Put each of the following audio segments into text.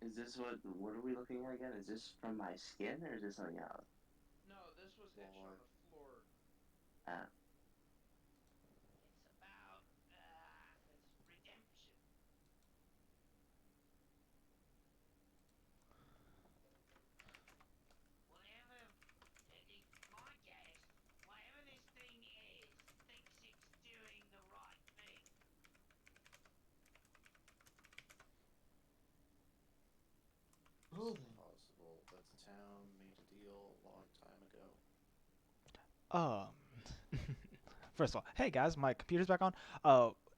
Is this what are we looking at again? Is this from my skin or is this something else? No, this was etched on Lord. the floor. Ah, It's about it's redemption. Whatever, my guess, whatever this thing is, thinks it's doing the right thing. It's Well then. possible that the town made a deal a long time ago. Um. First of all, hey guys, my computer's back on.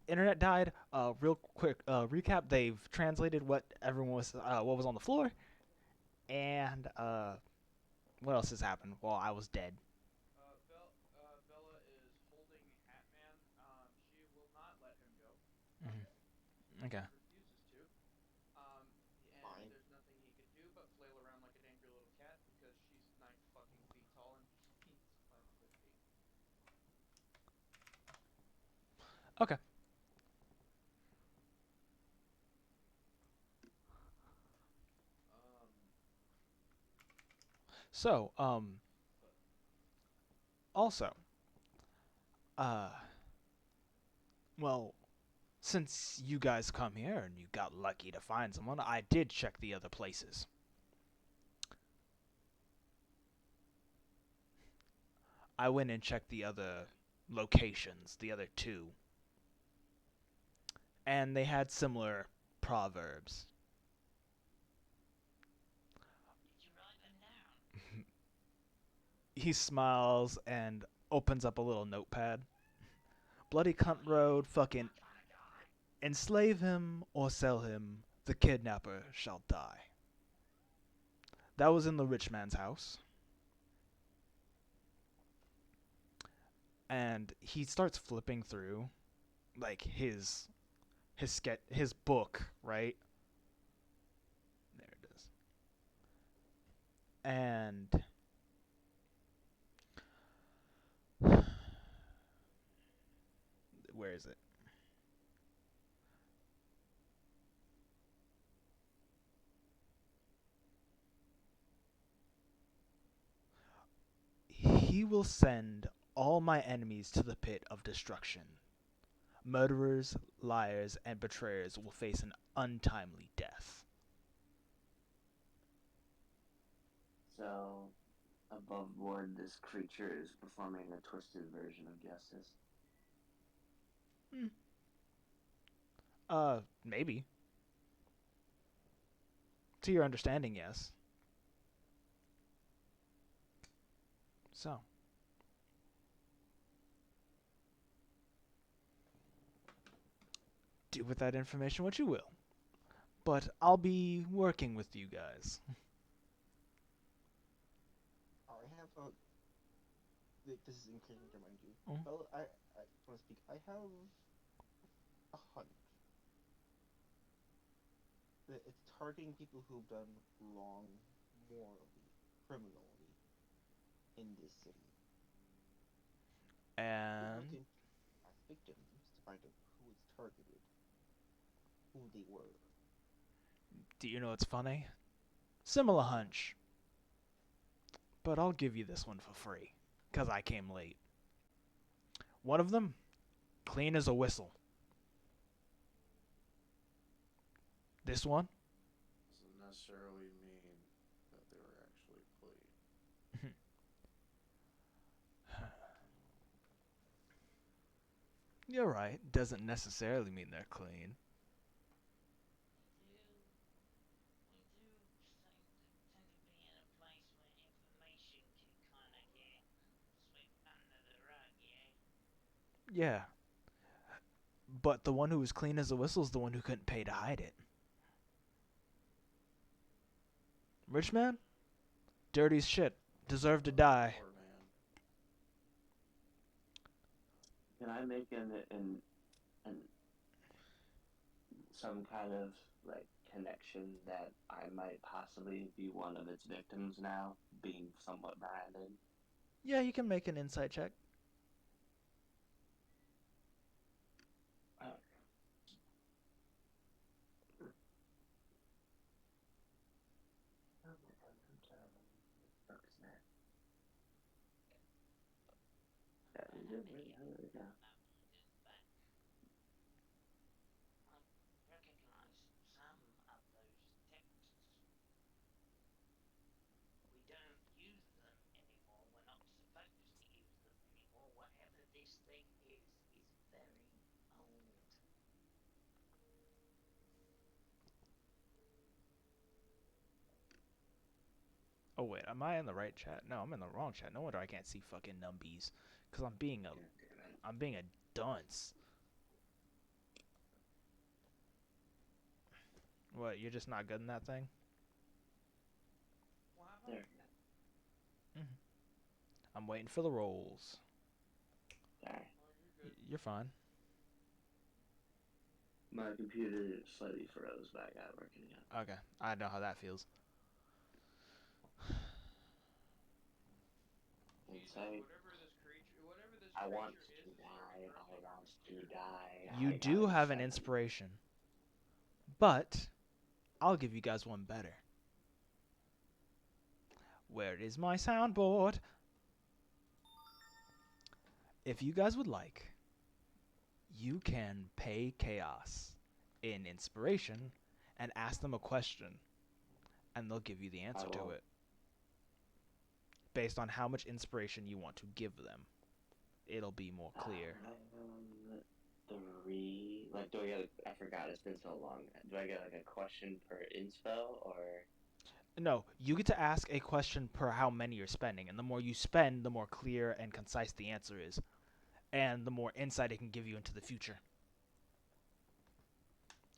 Internet died. Real quick recap. They've translated what everyone was, what was on the floor, and what else has happened? Well, I was dead. Bella is holding Hatman. She will not let him go. Okay. She refuses to. And Fine. there's nothing he could do but flail around like an angry little cat because she's 9 fucking feet tall and he's 5 foot 8. Okay. Um, So, but also, uh, well, since you guys come here and you got lucky to find someone, I did check the other places. I went and checked the other locations, the other two, and they had similar proverbs. Did you write them down? He smiles and opens up a little notepad. Bloody cunt road, fucking Not trying to die. enslave him or sell him, the kidnapper shall die. That was in the rich man's house. And he starts flipping through like his book, right? There it is. And where is it? He will send all my enemies to the pit of destruction. Murderers, liars, and betrayers will face an untimely death. so above board, this creature is performing a twisted version of justice. Hmm. Maybe. To your understanding, yes. So, do with that information what you will. But I'll be working with you guys. I have a. This is in character, mind you. Oh. Well, I want to speak. I have a hunch that it's targeting people who've done wrong morally, criminally in this city. Could look And into past victims to find out who it's targeted, who they were. do you know what's funny? Similar hunch. But I'll give you this one for free. Because I came late. One of them, clean as a whistle. This one, Doesn't necessarily mean that they were actually clean. you're right, doesn't necessarily mean they're clean. We do tend to be in a place where information can kind of get swept under the rug, yeah? Yeah, but the one who was clean as a whistle is the one who couldn't pay to hide it. Rich man? Dirty as shit. Deserve to die. Poor man. Can I make an some kind of like connection that I might possibly be one of its victims now, being somewhat branded? Yeah, you can make an insight check. do have it. any How do we go? numbers, but I recognise some of those texts. We don't use them anymore. We're not supposed to use them anymore. Whatever this thing is very old. Oh wait, am I in the right chat? No, I'm in the wrong chat. No wonder I can't see fucking numbies. Cause God damn it. I'm being a dunce. What? You're just not good in that thing? What happened? There. I'm waiting for the rolls. Sorry. Oh, you're good. You're fine. My computer slightly froze, but I got it working again. Okay, I know how that feels. Jesus, Say, whatever this I want creature to is die. already I fucking want to weird. die. You I do got have an excited. inspiration, but I'll give you guys one better. Where is my soundboard? If you guys would like, you can pay Chaos in inspiration and ask them a question, and they'll give you the answer to will. it based on how much inspiration you want to give them. It'll be more clear. Like, do I get? I forgot. It's been so long. Do I get like a question per inspo or? No, you get to ask a question per how many you're spending, and the more you spend, the more clear and concise the answer is, and the more insight it can give you into the future.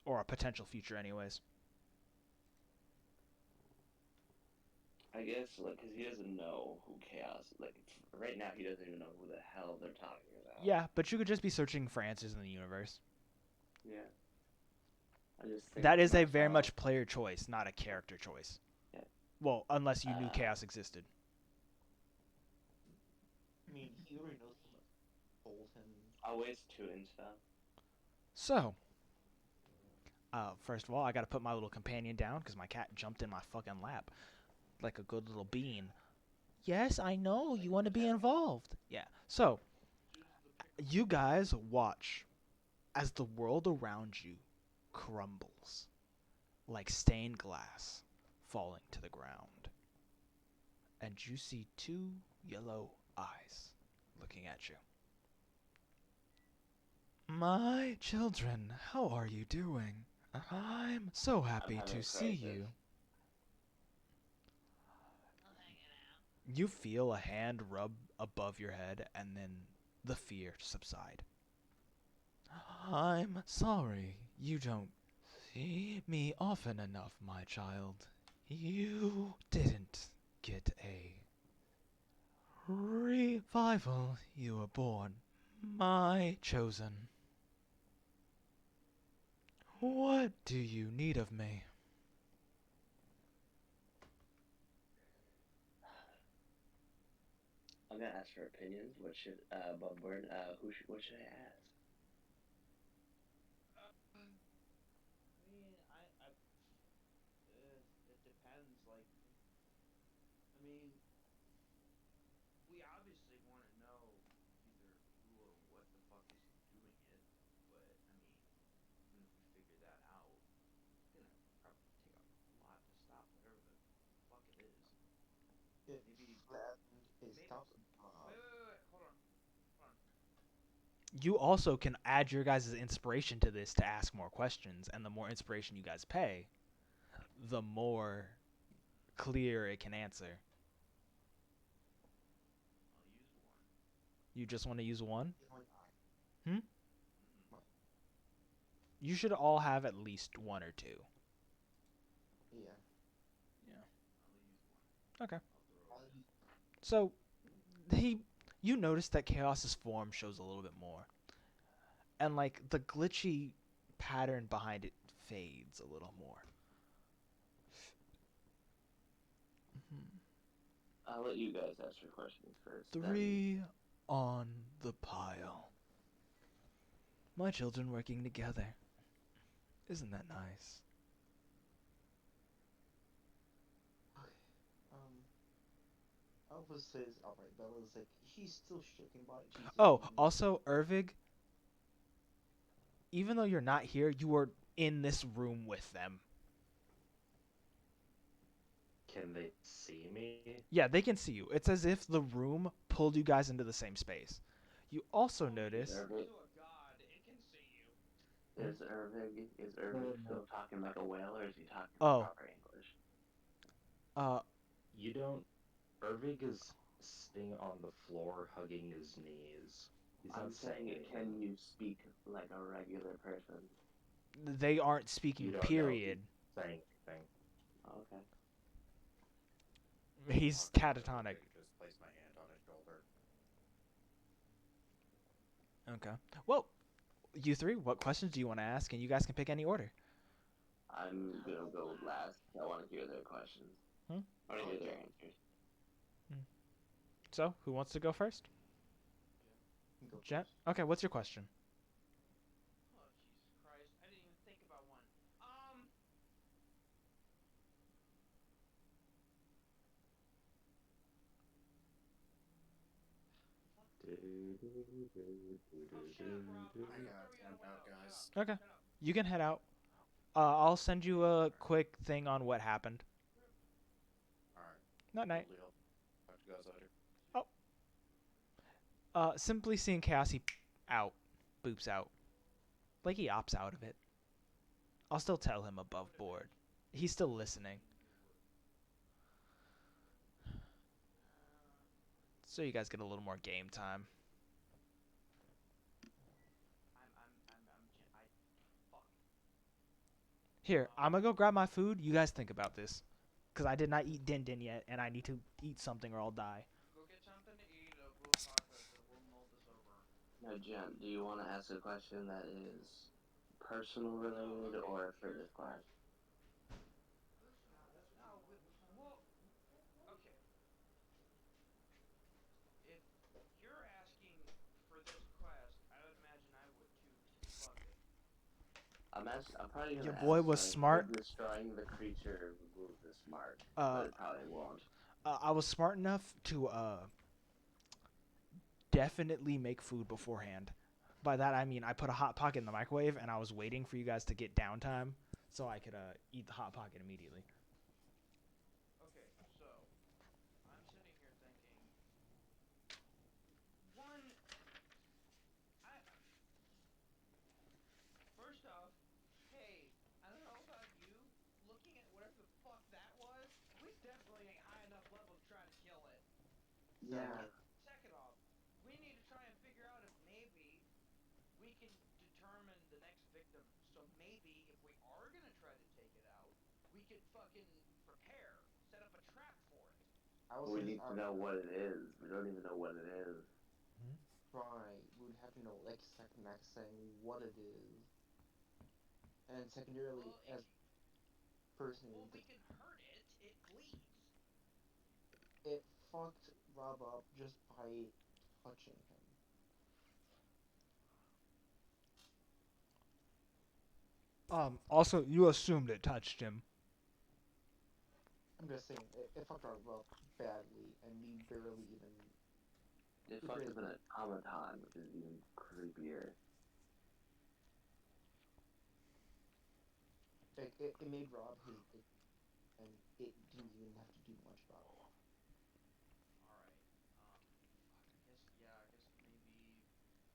Or a potential future, anyways. I guess, like, because he doesn't know who Chaos. Like, right now, he doesn't even know who the hell they're talking about. Yeah, but you could just be searching for answers in the universe. Yeah. I just think That is to a very myself, much player choice, not a character choice. Yeah. Well, unless you knew Chaos existed. I mean, he already knows someone told him. I'll waste 2 inspo. So, first of all, I gotta put my little companion down because my cat jumped in my fucking lap like a good little bean. Yes, I know, you want to be involved. Yeah, so, you guys watch as the world around you crumbles like stained glass falling to the ground. And you see 2 yellow eyes looking at you. My children, how are you doing? I'm so happy having to a see crisis. you. I'm hanging out. You feel a hand rub above your head and then the fear subside. I'm sorry, you don't see me often enough, my child. You didn't get a revival. You were born, my chosen. What do you need of me? I'm gonna ask for opinions. What should, Bumborn, what should I ask? It depends. Like, I mean, we obviously want to know either who or what the fuck is doing it, but I mean, even if we figure that out, it's gonna probably take a lot to stop whatever the fuck it is. If Maybe. that is Wait, tough. hold on. You also can add your guys' inspiration to this to ask more questions, and the more inspiration you guys pay, the more clear it can answer. I'll use one. You just want to use one? One eye. You should all have at least 1 or 2. Yeah. I'll use one. Okay. I'll throw it in. So, you notice that Chaos's form shows a little bit more. And, like, the glitchy pattern behind it fades a little more. I'll let you guys ask your questions first. 3 on the pile. My children working together. Isn't that nice? Oh, Alpha says, alright, Bella's like, he's still shaking about it. She's just Oh, being- also, Ervig, even though you're not here, you were in this room with them. Can they see me? Yeah, they can see you. It's as if the room pulled you guys into the same space. You also notice. Irvig, To a god, it can see you. Is Irvig still talking like a whale, or is he talking Oh. proper English? You don't. Ervig is sitting on the floor, hugging his knees. He's I'm not saying, saying can anything. you speak like a regular person? They aren't speaking, You don't period. know saying anything. Okay. He's Walk over to catatonic. Vic, just place my hand on his shoulder. Okay. Well, you three, what questions do you want to ask? And you guys can pick any order. I'm gonna go last. I want to hear their questions. Hmm? I want to hear their answers. So, who wants to go first? You go Jet? first. Okay, what's your question? Oh, Jesus Christ. I didn't even think about one. Oh, shut up, Rob. I'm I gonna got throw you out 10 the out, window. guys. Shut up. Okay. Shut up. You can head out. I'll send you a quick thing on what happened. Alright. Night night. Cool deal. Talk to you guys later. Simply seeing chaos, he out. Boops out. Like he opts out of it. I'll still tell him above board. He's still listening. So you guys get a little more game time. Fuck. Here, I'm gonna go grab my food. You guys think about this. Because I did not eat din din yet, and I need to eat something or I'll die. Go get something to eat. We'll talk about it. We'll mull this over. Now, Jen, do you want to ask a question that is personal related or for this class? No, well, okay. If you're asking for this quest, I would imagine I would too. Fuck it. I'm probably gonna Your boy ask, was like, smart. would destroying the creature remove this mark? Uh, But it probably won't. I was smart enough to definitely make food beforehand. By that I mean I put a hot pocket in the microwave and I was waiting for you guys to get downtime so I could eat the hot pocket immediately. Okay, so I'm sitting here thinking. One, I first off, hey, I don't know about you. Looking at whatever the fuck that was, we definitely ain't high enough level to try to kill it. Yeah. Second off, we need to try and figure out if maybe we can determine the next victim. So maybe if we are gonna try to take it out, we could fucking prepare, set up a trap for it. We need to know what it is. We don't even know what it is. Right, we would have to know, like, next saying what it is. And secondarily, Well, as personally, Well, we can hurt it. It bleeds. it fucked Rob up just by touching him. Also, you assumed it touched him. I'm just saying, it fucked Rob up badly, and we barely even. It fucked up an automaton, which is even creepier. Like, it made Rob his dick, and it didn't even have to do much about it. All right. I guess maybe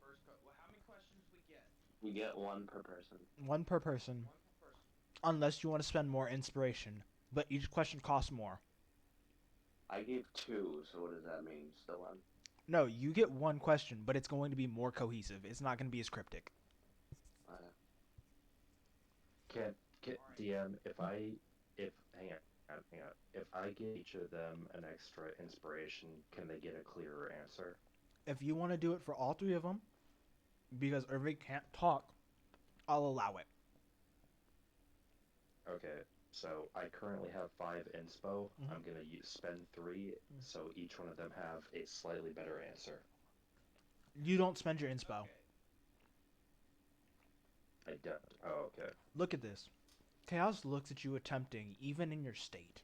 first. Well, how many questions we get? You get one per person. One per person. One per person. Unless you want to spend more inspiration. But each question costs more. I gave 2, so what does that mean? Still one? No, you get one question, but it's going to be more cohesive. It's not going to be as cryptic. Can Alright. DM hang on. If I give each of them an extra inspiration, can they get a clearer answer? If you want to do it for all three of them, because Irving can't talk, I'll allow it. Okay, so I currently have 5 inspo. Mhm. I'm gonna spend 3, so each one of them have a slightly better answer. You don't spend your inspo. Okay. I don't. Oh, okay. Look at this. Chaos looks at you attempting, even in your state,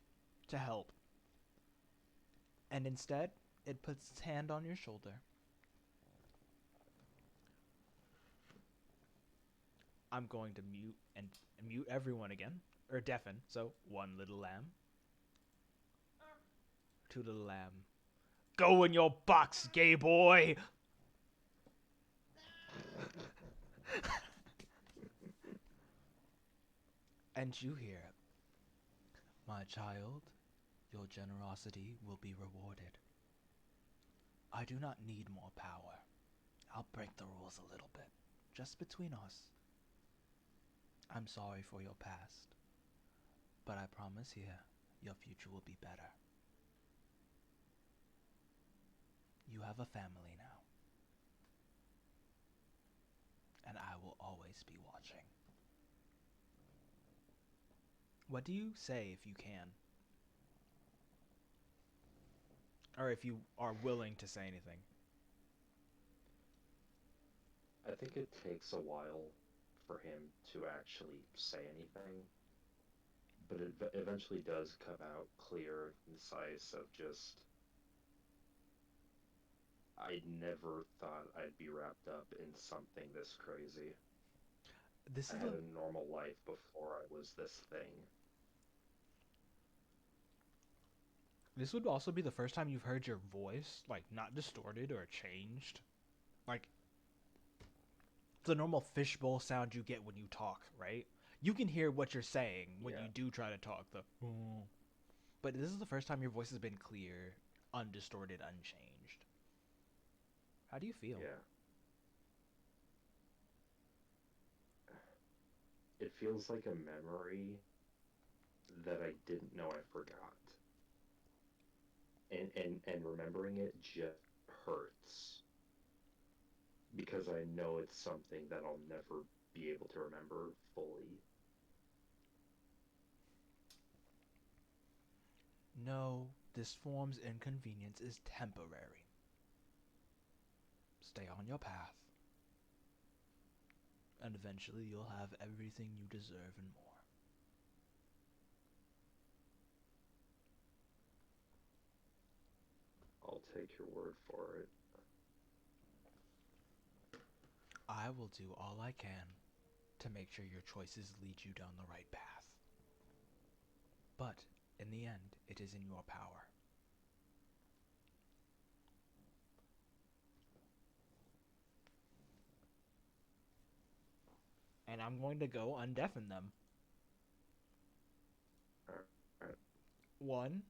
to help. And instead, it puts its hand on your shoulder. I'm going to mute everyone again, or deafen. So one little lamb, two little lamb. Go in your box, gay boy. And you hear, my child, your generosity will be rewarded. I do not need more power. I'll break the rules a little bit, just between us. I'm sorry for your past, but I promise here, your future will be better. You have a family now, and I will always be watching. What do you say if you can? Or if you are willing to say anything? I think it takes a while for him to actually say anything, but it eventually does come out clear and concise of just, I never thought I'd be wrapped up in something this crazy. This I is had a a normal life before I was this thing. This would also be the first time you've heard your voice, like, not distorted or changed. Like, the normal fishbowl sound you get when you talk, right? You can hear what you're saying when Yeah. you do try to talk, but this is the first time your voice has been clear, undistorted, unchanged. How do you feel? Yeah. It feels like a memory that I didn't know I forgot. And remembering it just hurts. Because I know it's something that I'll never be able to remember fully. No, this form's inconvenience is temporary. Stay on your path, and eventually you'll have everything you deserve and more. I'll take your word for it. I will do all I can to make sure your choices lead you down the right path. But, in the end, it is in your power. And I'm going to go undeafen them. Alright. 1,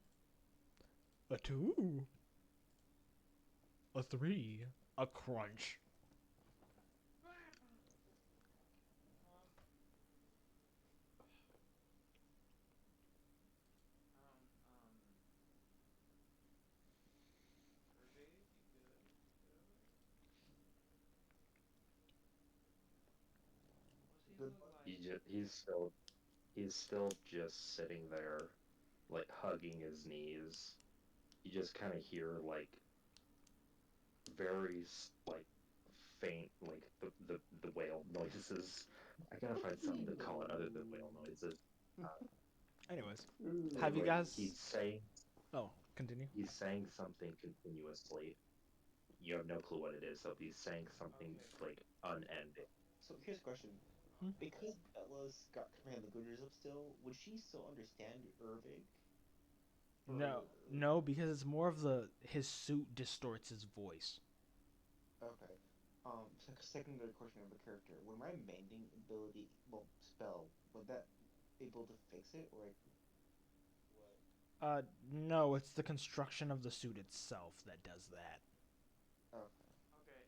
a 2, a 3, a crunch. Hervé, you good? What's he Good look luck. like? He's still just sitting there, like hugging his knees. You just kind of hear like very like faint, like the whale noises. I gotta find something to call it other than whale noises. Anyways, have you Like guys... Oh, continue. he's saying something continuously. You have no clue what it is, so he's saying something Okay. like unending. So here's a question. Hmm? Because Bella's got command languages up still, would she still understand Irvig? No, no, because it's more of his suit distorts his voice. Okay. Secondary question of a character. Would my mending ability, well, spell, would that be able to fix it, or what? No, it's the construction of the suit itself that does that. Okay. Okay.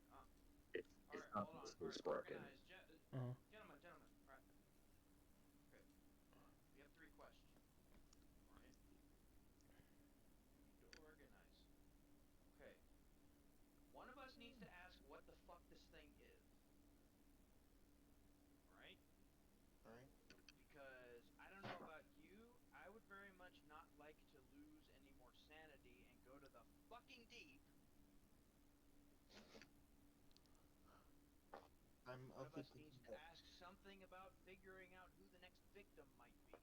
All It's right. not Hold on. the All suit's right. broken. Organize, Uh-huh. gentlemen. All right. Okay. We have three questions. All right. We need to organize. Okay. One of us needs to ask what the fuck this thing is. All right. Alright. Because I don't know about you, I would very much not like to lose any more sanity and go to the fucking deep. I'm One of of the us needs opinion to that ask something about figuring out who the next victim might be.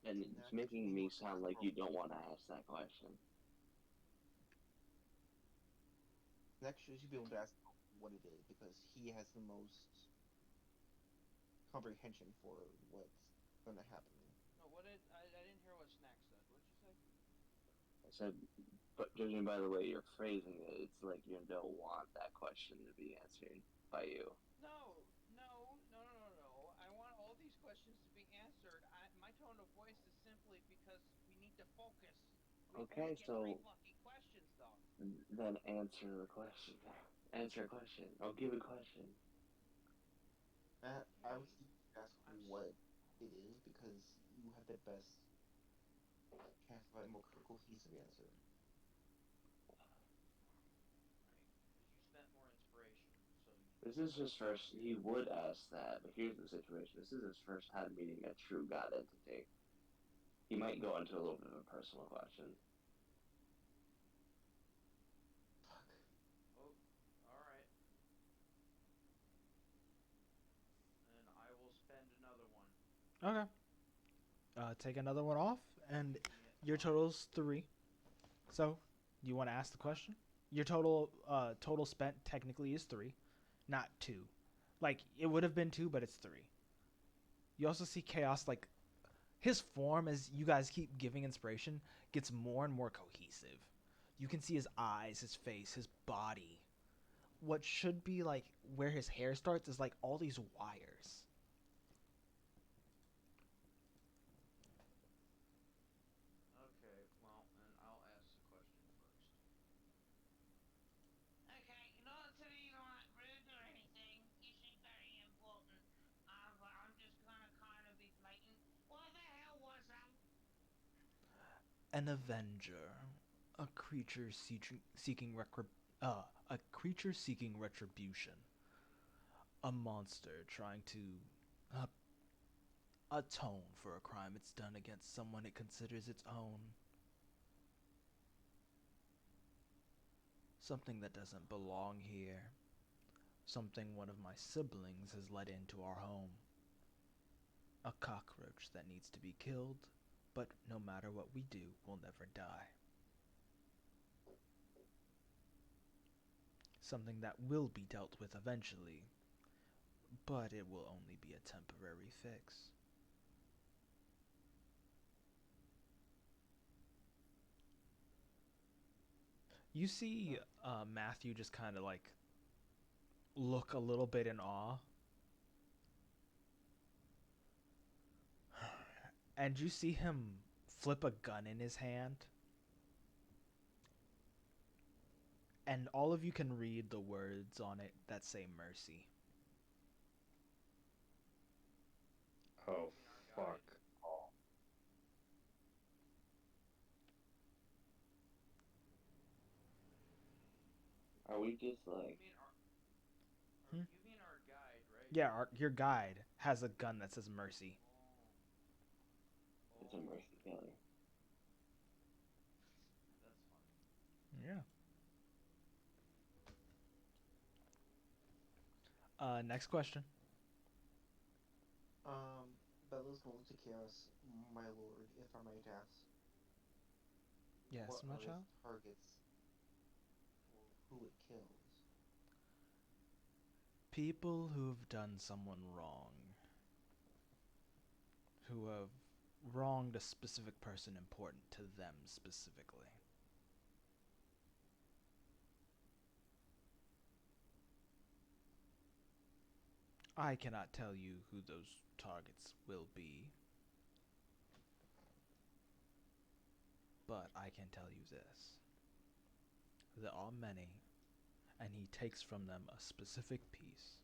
And in it's that case making we me go to sound like you don't want to ask that question. Next, you should be able to ask what it is because he has the most comprehension for what's going to happen. No, what did I didn't hear what Snack said. What'd you say? I said, but judging by the way you're phrasing it, it's like you don't want that question to be answered by you. No, no, no, no, no, no. I want all these questions to be answered. My tone of voice is simply because we need to focus. We only Okay, get three so fucking questions, though. then answer the question. Answer a question. I'll give a question. I Okay, would ask I'm. what it is because you have the best chance of a more cohesive answer. Right, because you spent more inspiration, so you. This is his first. He would ask that, but here's the situation. This is his first time meeting a true god entity. He might go into a little bit of a personal question. Fuck. Oh, all right. And I will spend another one. Okay. Take another one off, and Making it your 5. total's 3. So, you want to ask the question? Your total spent technically is 3, not 2. Like it would have been 2, but it's 3. You also see Chaos, like his form as you guys keep giving inspiration gets more and more cohesive. You can see his eyes, his face, his body. What should be like where his hair starts is like all these wires. Okay, well, then I'll ask the question first. Okay, not to be like rude or anything. You seem very important. But I'm just gonna kind of be blatant. What the hell was that? An Avenger, a creature a creature seeking retribution, a monster trying to uh, atone for a crime it's done against someone it considers its own. Something that doesn't belong here. Something one of my siblings has let into our home. A cockroach that needs to be killed, but no matter what we do, will never die. Something that will be dealt with eventually, but it will only be a temporary fix. You see Matthew just kind of like look a little bit in awe. And you see him flip a gun in his hand. And all of you can read the words on it that say mercy. Oh, You mean our fuck. guide? Are we just You like mean our? Hmm? You mean our guide, right? Yeah, your guide has a gun that says mercy. Oh. it's a Oh. mercy killing? That's funny. Yeah. Next question. Bella's going to chaos, my lord, if I might ask. Yes, What my are its child. targets for who it kills? People who've done someone wrong. Who have wronged a specific person important to them specifically. I cannot tell you who those targets will be, but I can tell you this. There are many, and he takes from them a specific piece.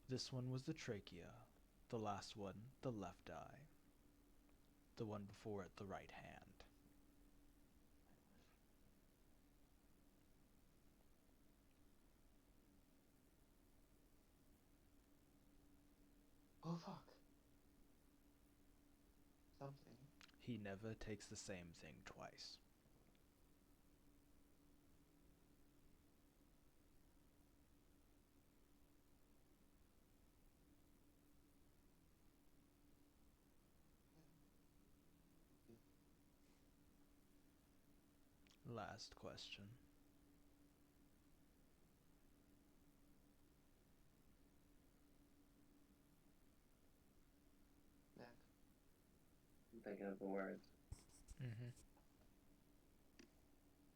This one was the trachea, the last one, the left eye, the one before it, the right hand. Oh fuck. Something. He never takes the same thing twice. Last question. thinking of the words. Mm-hmm.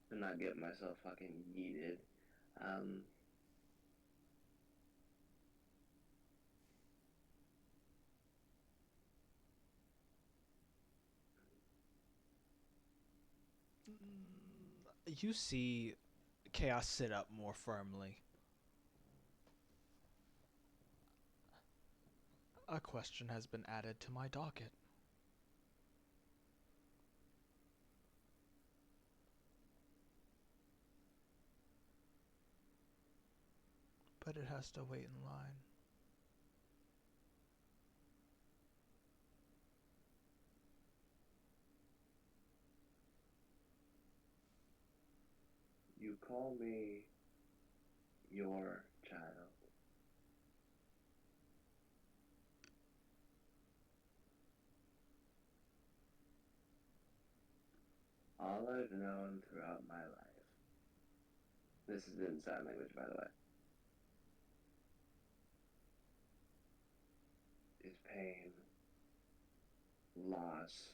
To not get myself fucking yeeted. Um, You see Chaos sit up more firmly. A question has been added to my docket. But it has to wait in line. you call me your child. All I've known throughout my life. This is in sign language, by the way. Is pain, loss,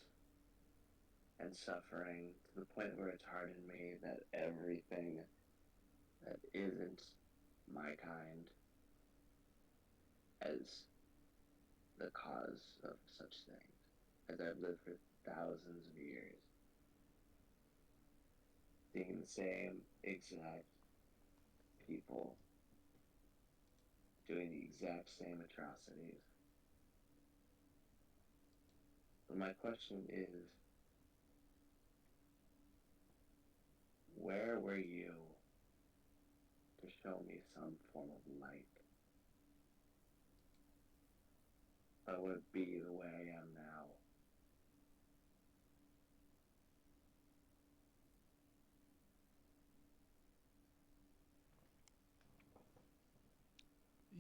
and suffering to the point where it's hardened me that everything that isn't my kind as the cause of such things, as I've lived for thousands of years, seeing the same exact people doing the exact same atrocities. But my question is, where were you to show me some form of light? I would be the way I am now.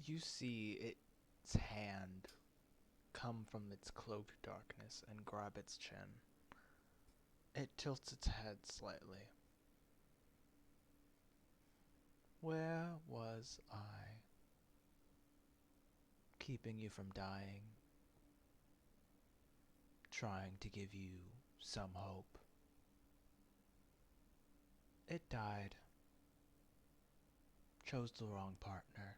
You see its hand come from its cloaked darkness and grab its chin. It tilts its head slightly. Where was I? Keeping you from dying. Trying to give you some hope. It died. Chose the wrong partner.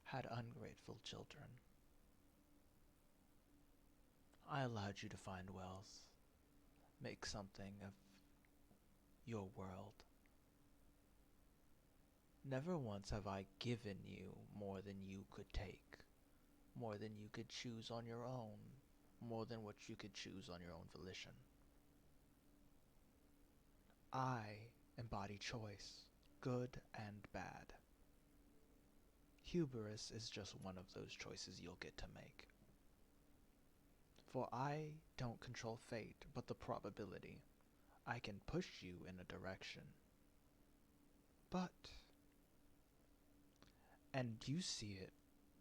Had ungrateful children. I allowed you to find wealth. Make something of your world. Never once have I given you more than you could take, more than you could choose on your own, more than what you could choose on your own volition. I embody choice, good and bad. Hubris is just one of those choices you'll get to make. For I don't control fate, but the probability. I can push you in a direction. But and you see it,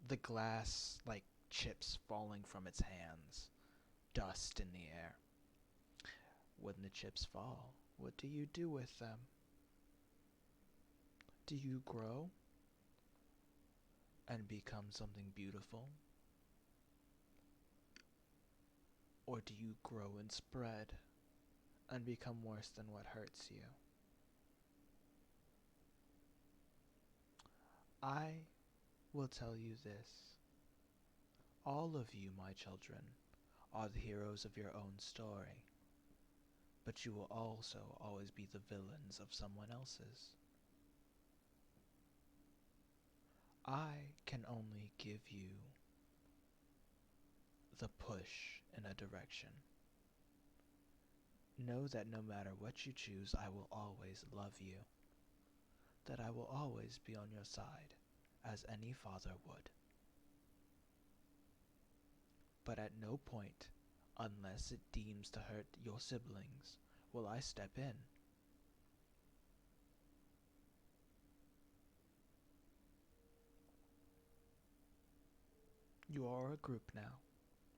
the glass like chips falling from its hands, dust in the air. When the chips fall, what do you do with them? Do you grow and become something beautiful? Or do you grow and spread and become worse than what hurts you? I will tell you this. All of you, my children, are the heroes of your own story, but you will also always be the villains of someone else's. I can only give you the push in a direction. Know that no matter what you choose, I will always love you. That I will always be on your side, as any father would. But at no point, unless it deems to hurt your siblings, will I step in. You are a group now,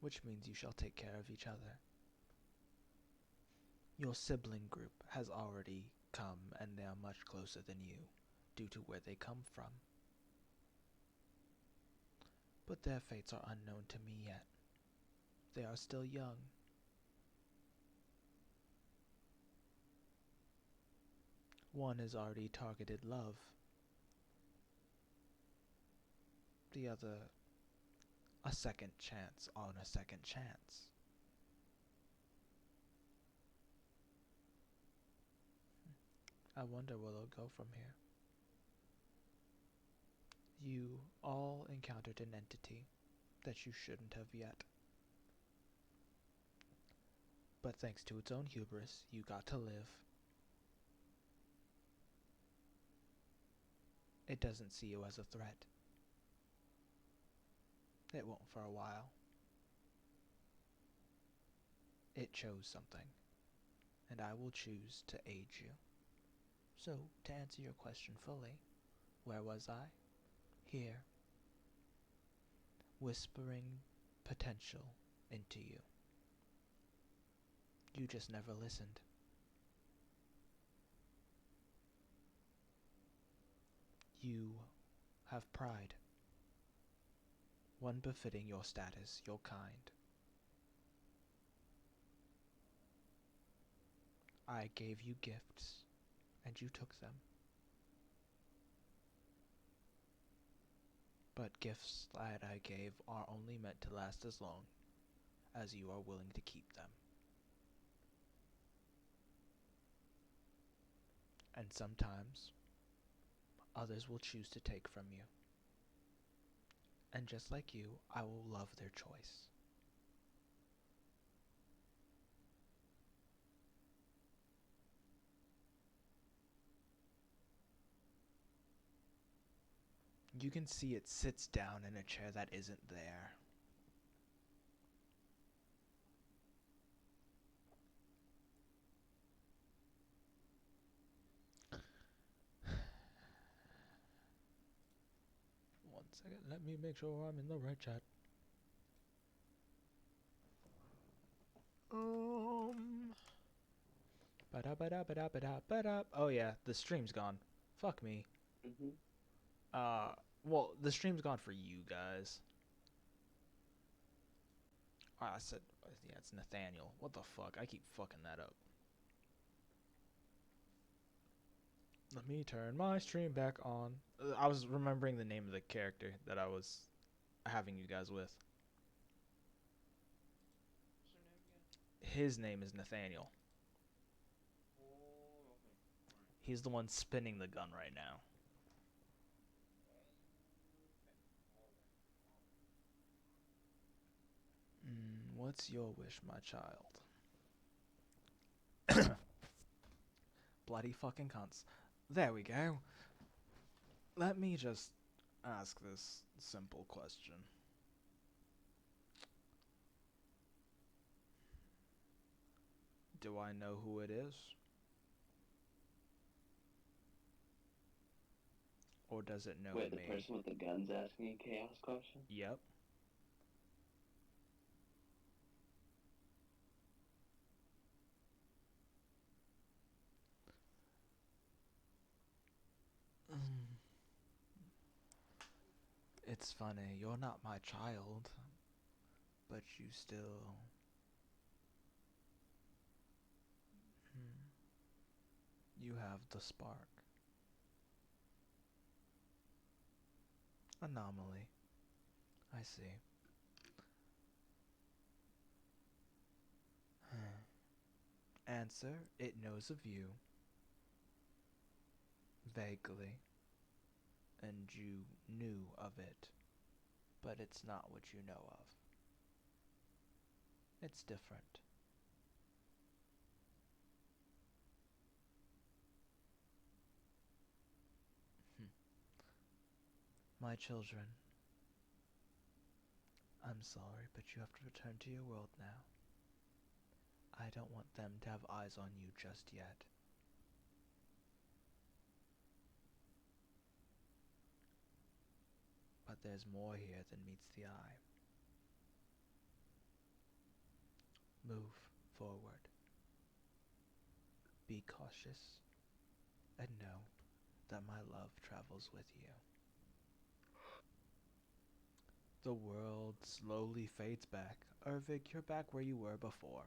which means you shall take care of each other. Your sibling group has already come, and they are much closer than you, due to where they come from. But their fates are unknown to me yet. They are still young. One is already targeted love, the other a second chance on a second chance. I wonder where they'll go from here. You all encountered an entity that you shouldn't have yet. But thanks to its own hubris, you got to live. It doesn't see you as a threat. It won't for a while. It chose something, and I will choose to aid you. So, to answer your question fully, where was I? Here. Whispering potential into you. You just never listened. You have pride, one befitting your status, your kind. I gave you gifts, and you took them. But gifts that I gave are only meant to last as long as you are willing to keep them. And sometimes, others will choose to take from you. And just like you, I will love their choice. You can see it sits down in a chair that isn't there. One second, let me make sure I'm in the right chat. Ba-da-ba-da-ba-da-ba-da-ba-da. Oh yeah, the stream's gone. Fuck me. Well, the stream's gone for you guys. I said, yeah, it's Nathaniel. What the fuck? I keep fucking that up. Let me turn my stream back on. I was remembering the name of the character that I was having you guys with. His name is Nathaniel. He's the one spinning the gun right now. What's your wish, my child? Bloody fucking cunts. There we go. Let me just ask this simple question. Do I know who it is? Or does it know Wait, me? the person with the gun's asking a chaos question? Yep. It's funny, you're not my child, but you still... You have the spark. Anomaly. I see. Answer, it knows of you. Vaguely. And you knew of it. But it's not what you know of. It's different. My children, I'm sorry, but you have to return to your world now. I don't want them to have eyes on you just yet. But there's more here than meets the eye. Move forward. Be cautious, and know that my love travels with you. The world slowly fades back. Ervig, you're back where you were before.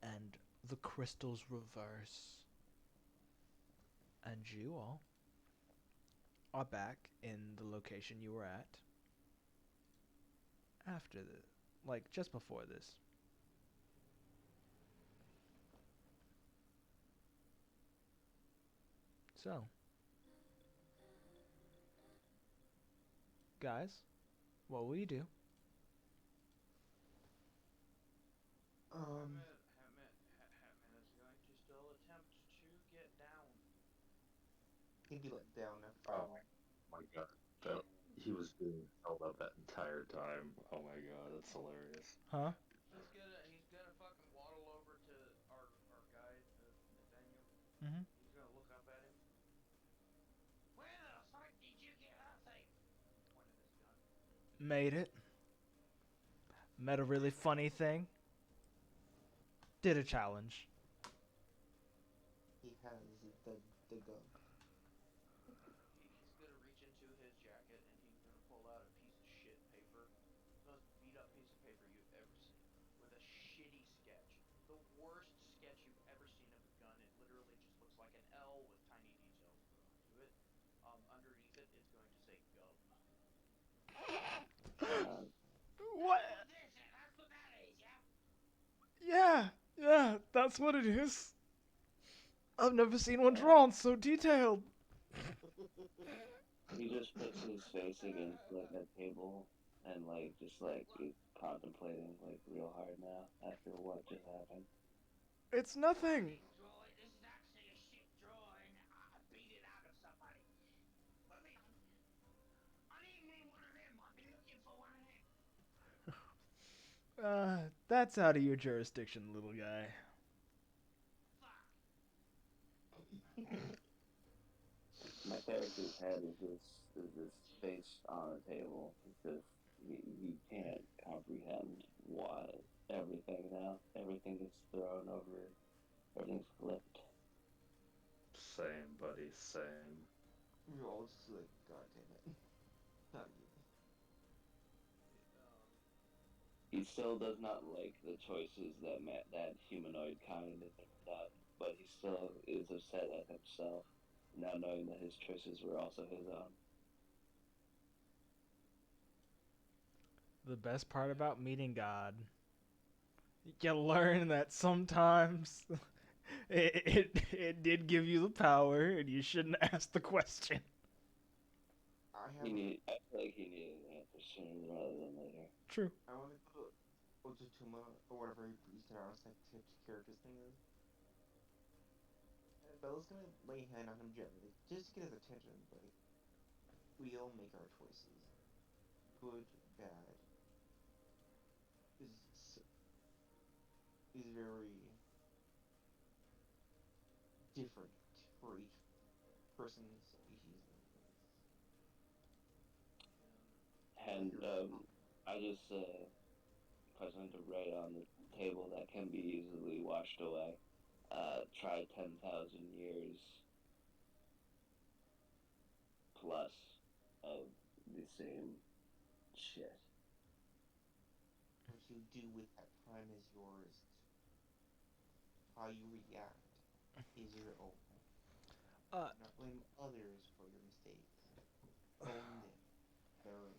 And the crystals reverse, And you all are back in the location you were at after the, like just before this. So, guys, what will you do? Um, Hatman is going to still attempt to get down. he'd be let down after Oh all. my god, that he was being held up that entire time. Oh my god, that's hilarious. Huh? He's gonna fucking waddle over to our guide, Nathaniel. Mm-hmm. He's gonna look up at him, Where the fuck did you get off of? point at his gun. Made it. Met a really funny thing. Did a challenge. He has the gun. He's gonna reach into his jacket and he's gonna pull out a piece of shit paper, the most beat up piece of paper you've ever seen, with a shitty sketch, the worst sketch you've ever seen of a gun. It literally just looks like an L with tiny details put onto it. Underneath it, it's going to say "gum." Uh, What? That's what this is. That's what that is, yeah? Yeah, that's what it is. I've never seen one Yeah. drawn so detailed. he just puts his face against like a table and like just like is contemplating like real hard now after what just happened. It's nothing. Draw it. This is actually a shit drawing. I beat it out of somebody. Put me on. I need me one of them. I've been looking for one of them. That's out of your jurisdiction, little guy. Fuck. My character's head is this face on the table because he can't comprehend why everything now everything is thrown over, everything's flipped. Same, buddy, same. We're all just like, God damn it. Not you. He still does not like the choices that humanoid kind has done, but he still is upset at himself now knowing that his choices were also his own. The best part about meeting God, you learn that sometimes it did give you the power, and you shouldn't ask the question. I feel like he needed an answer sooner rather than later. True. I want to go to Ojutuma or whatever you said our character's thing is. And Bella's gonna lay a hand on him gently, just to get his attention, but we all make our choices. Good, bad, is is very different for each person, species, And I just put something to write on the table that can be easily washed away. Try 10,000 years plus of the same shit. what you do with that time is yours. How you react is your own. Uh, Do not blame others for your mistakes. Own them. Their own.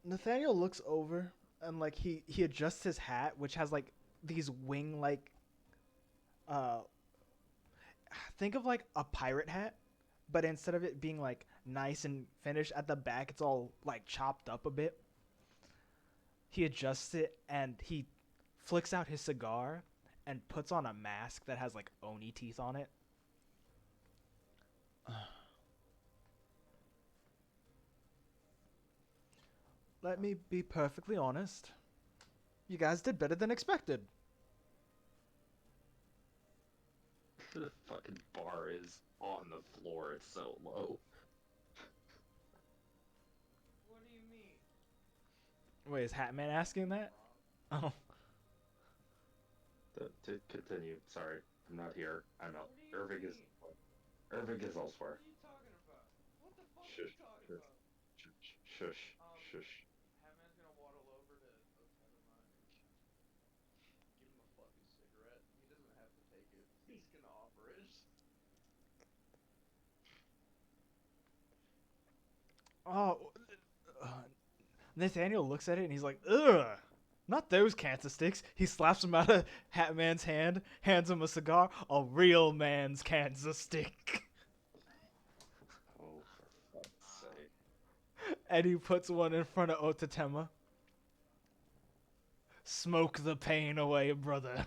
Nathaniel looks over and like he adjusts his hat, which has like these wing like uh think of like a pirate hat, but instead of it being like nice and finished at the back, it's all like chopped up a bit. He adjusts it and he flicks out his cigar and puts on a mask that has like oni teeth on it. Let me be perfectly honest. You guys did better than expected. The fucking bar is on the floor, it's so low. What do you mean? Wait, is Hatman asking that? Oh. To continue, sorry, I'm not here. I'm out. What do you Irving is mean? Irving is What elsewhere. are you talking about? What the fuck Shush, are you talking shush, about? shush, shush. Hatman's gonna waddle over to Otenma and give him a fucking cigarette. He doesn't have to take it. He's gonna offer it. Oh, uh, Nathaniel looks at it and he's like, ugh, not those cancer sticks. He slaps him out of Hat Man's hand, hands him a cigar, a real man's cancer stick. Oh, for fuck's sake. And he puts one in front of Otatema. Smoke the pain away, brother.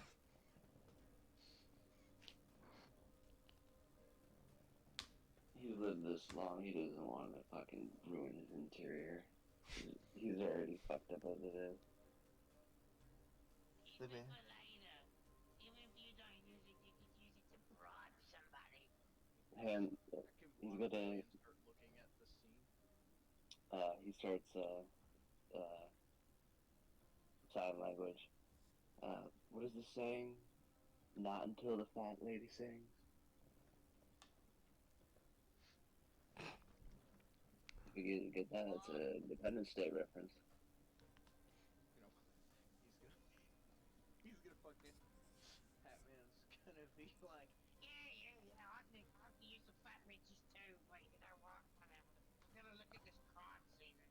He's lived this long. He doesn't want to fucking ruin his interior. He's already fucked up as it is. The Keep it man. for later. Even if you don't use it, you could use it to bribe somebody. And I can he's walk gonna. away and start looking at the scene. He starts sign language. What is the saying? Not until the fat lady sings. If you get that, it's a Independence Day reference. You know, he's gonna fucking Batman's gonna be like, Yeah, I can use the fat bitches too, but you know what? Whatever. I'm gonna look at this crime scene.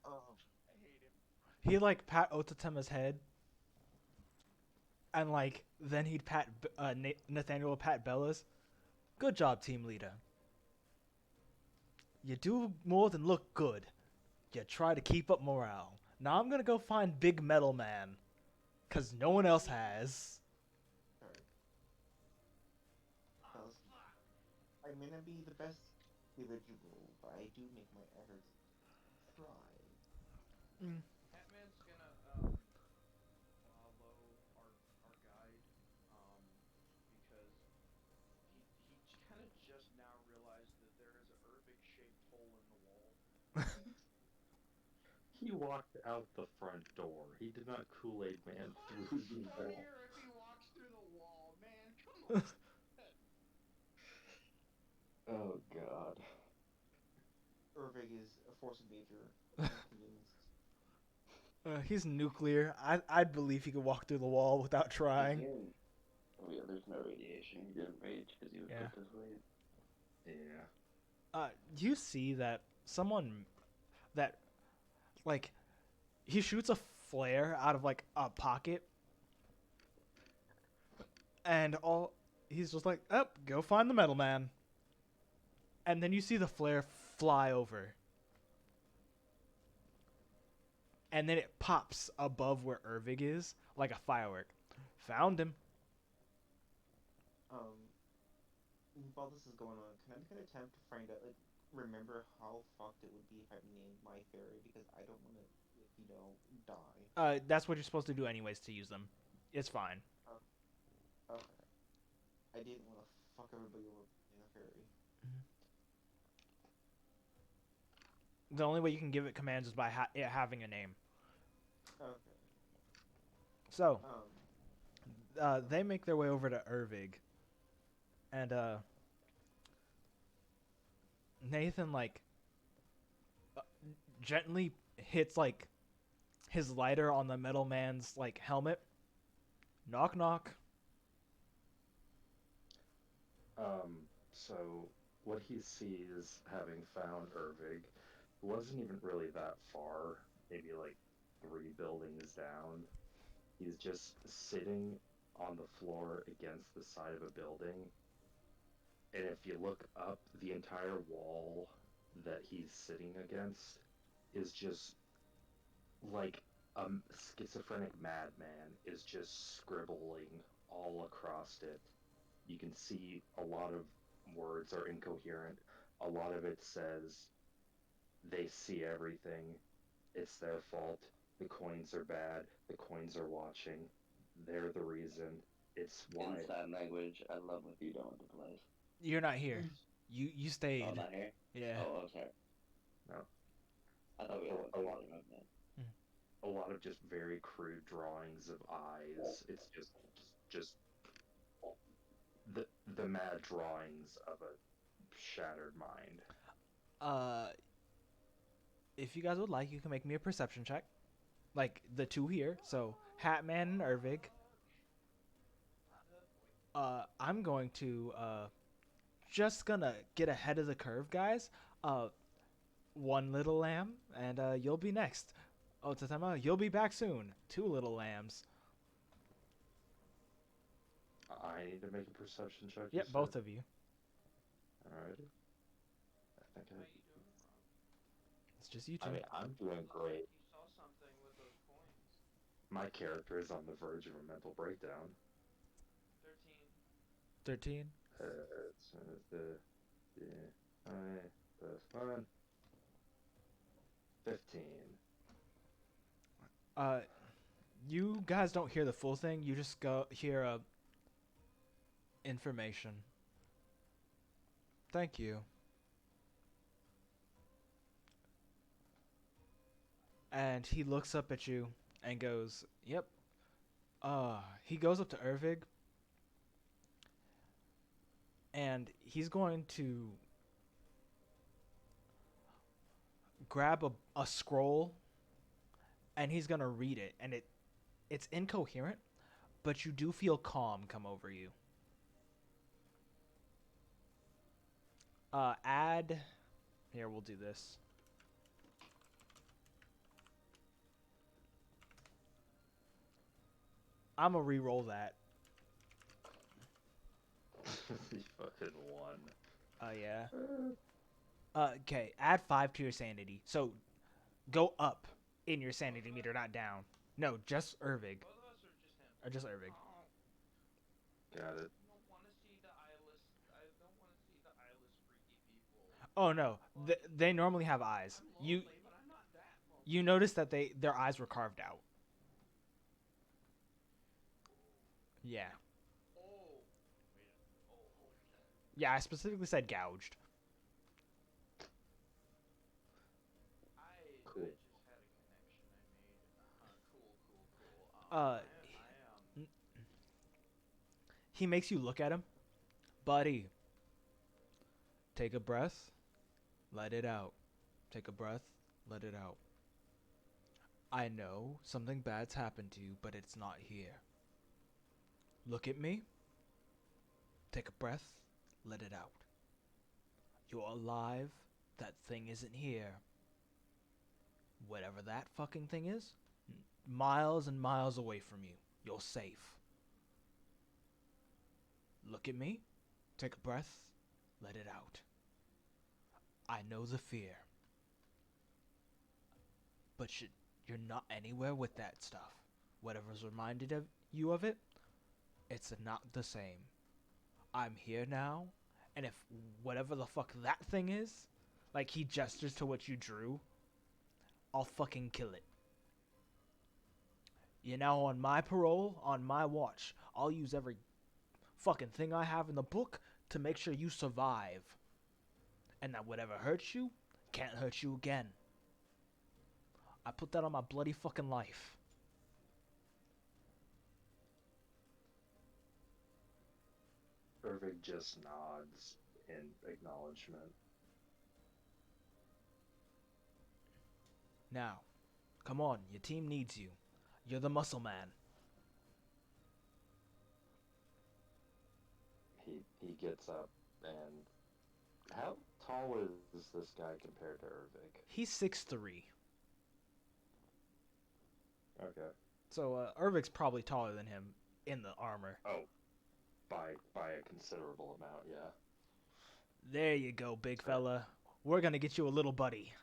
God. Oh, I hate him. He like pat Otatema's head, and like then he'd pat Nathaniel would pat Bella's. Good job, team leader. You do more than look good. You try to keep up morale. Now I'm gonna go find Big Metal Man, cause no one else has. sorry. Oh, Fellas, fuck. I may not be the best individual, but I do make my efforts try. Mm. Batman's gonna follow our guide because he kind of just now realized that there is a Erbig shaped hole in the wall. He walked out the front door. He did not Kool-Aid Man through the wall. Funnier if he walks through the wall, man. Come on. Oh god. Irving is a force of nature. I'm convinced. He's nuclear. I'd believe he could walk through the wall without trying. Oh yeah, there's no radiation. He didn't rage because he was Yeah. put to sleep. Yeah. You see that someone that like he shoots a flare out of like a pocket, and all he's just like, "Up, go find the Metal Man." And then you see the flare fly over, and then it pops above where Ervig is like a firework. Found him. Um, while this is going on, can I make an attempt to find out, like, remember how fucked it would be if I named my fairy? Because I don't want to, die. That's what you're supposed to do anyways to use them. It's fine. Oh, okay. I didn't want to fuck everybody over in a fairy. The only way you can give it commands is by it having a name. Okay. So Um, they make their way over to Ervig, and Nathan like gently hits like his lighter on the Metal Man's like helmet. Knock knock. So what he sees, having found Ervig, wasn't even really that far, maybe like 3 buildings down. He's just sitting on the floor against the side of a building, and if you look up, the entire wall that he's sitting against is just like a schizophrenic madman is just scribbling all across it. You can see a lot of words are incoherent. A lot of it says they see everything. It's their fault. The coins are bad. The coins are watching. They're the reason. It's why. In sign language, I love what you don't with the place. You're not here. You stayed. Oh, not here? Yeah. Oh, sorry. No. I thought we were A lot. of that. A lot of just very crude drawings of eyes. It's just the mad drawings of a shattered mind. If you guys would like, you can make me a perception check, like the two here. So Hatman and Ervig. I'm going to just gonna get ahead of the curve, guys. One little lamb, and you'll be next. Oh, Tatema, you'll be back soon. Two little lambs. I need to make a perception check. Yep, both of you. Alrighty. I think How you doing, Rob? It's just you two. I mean, I'm doing Looked great. Like you saw something with those coins. My character is on the verge of a mental breakdown. 13. 13. It's plus 1. 15. You guys don't hear the full thing. You just hear information. Thank you. And he looks up at you and goes, "Yep." He goes up to Ervig and he's going to grab a scroll and he's going to read it, and it's incoherent, but you do feel calm come over you. Add here, we'll do this. I'm gonna re-roll that. You fucking won. Yeah. Okay, add 5 to your sanity. So go up in your sanity meter, not down. No, just Ervig. Both of us or just him? Or just Ervig. Got it. I don't want to see the eyeless. I don't want to see the eyeless freaky people. Oh no, they normally have eyes. I'm lonely, but I'm not that lonely. You notice that their eyes were carved out. Yeah. Oh. Wait. Oh. Yeah, I specifically said gouged. Cool. I just had a connection I made. Cool. He makes you look at him. Buddy, take a breath, let it out. Take a breath, let it out. I know something bad's happened to you, but it's not here. Look at me. Take a breath, let it out. You're alive. That thing isn't here. Whatever that fucking thing is, miles and miles away from you. You're safe. Look at me. Take a breath, let it out. I know the fear. But you're not anywhere with that stuff. Whatever's reminded of you of it, it's not the same. I'm here now, and if whatever the fuck that thing is, like he gestures to what you drew, I'll fucking kill it. You're now on my parole, on my watch. I'll use every fucking thing I have in the book to make sure you survive. And that whatever hurts you, can't hurt you again. I put that on my bloody fucking life. Irving just nods in acknowledgement. Now, come on, your team needs you. You're the muscle man. He gets up and how tall is this guy compared to Irving? He's 6'3". Okay. So Irving's probably taller than him in the armor. Oh, by a considerable amount, yeah. There you go, big fella. We're gonna get you a little buddy.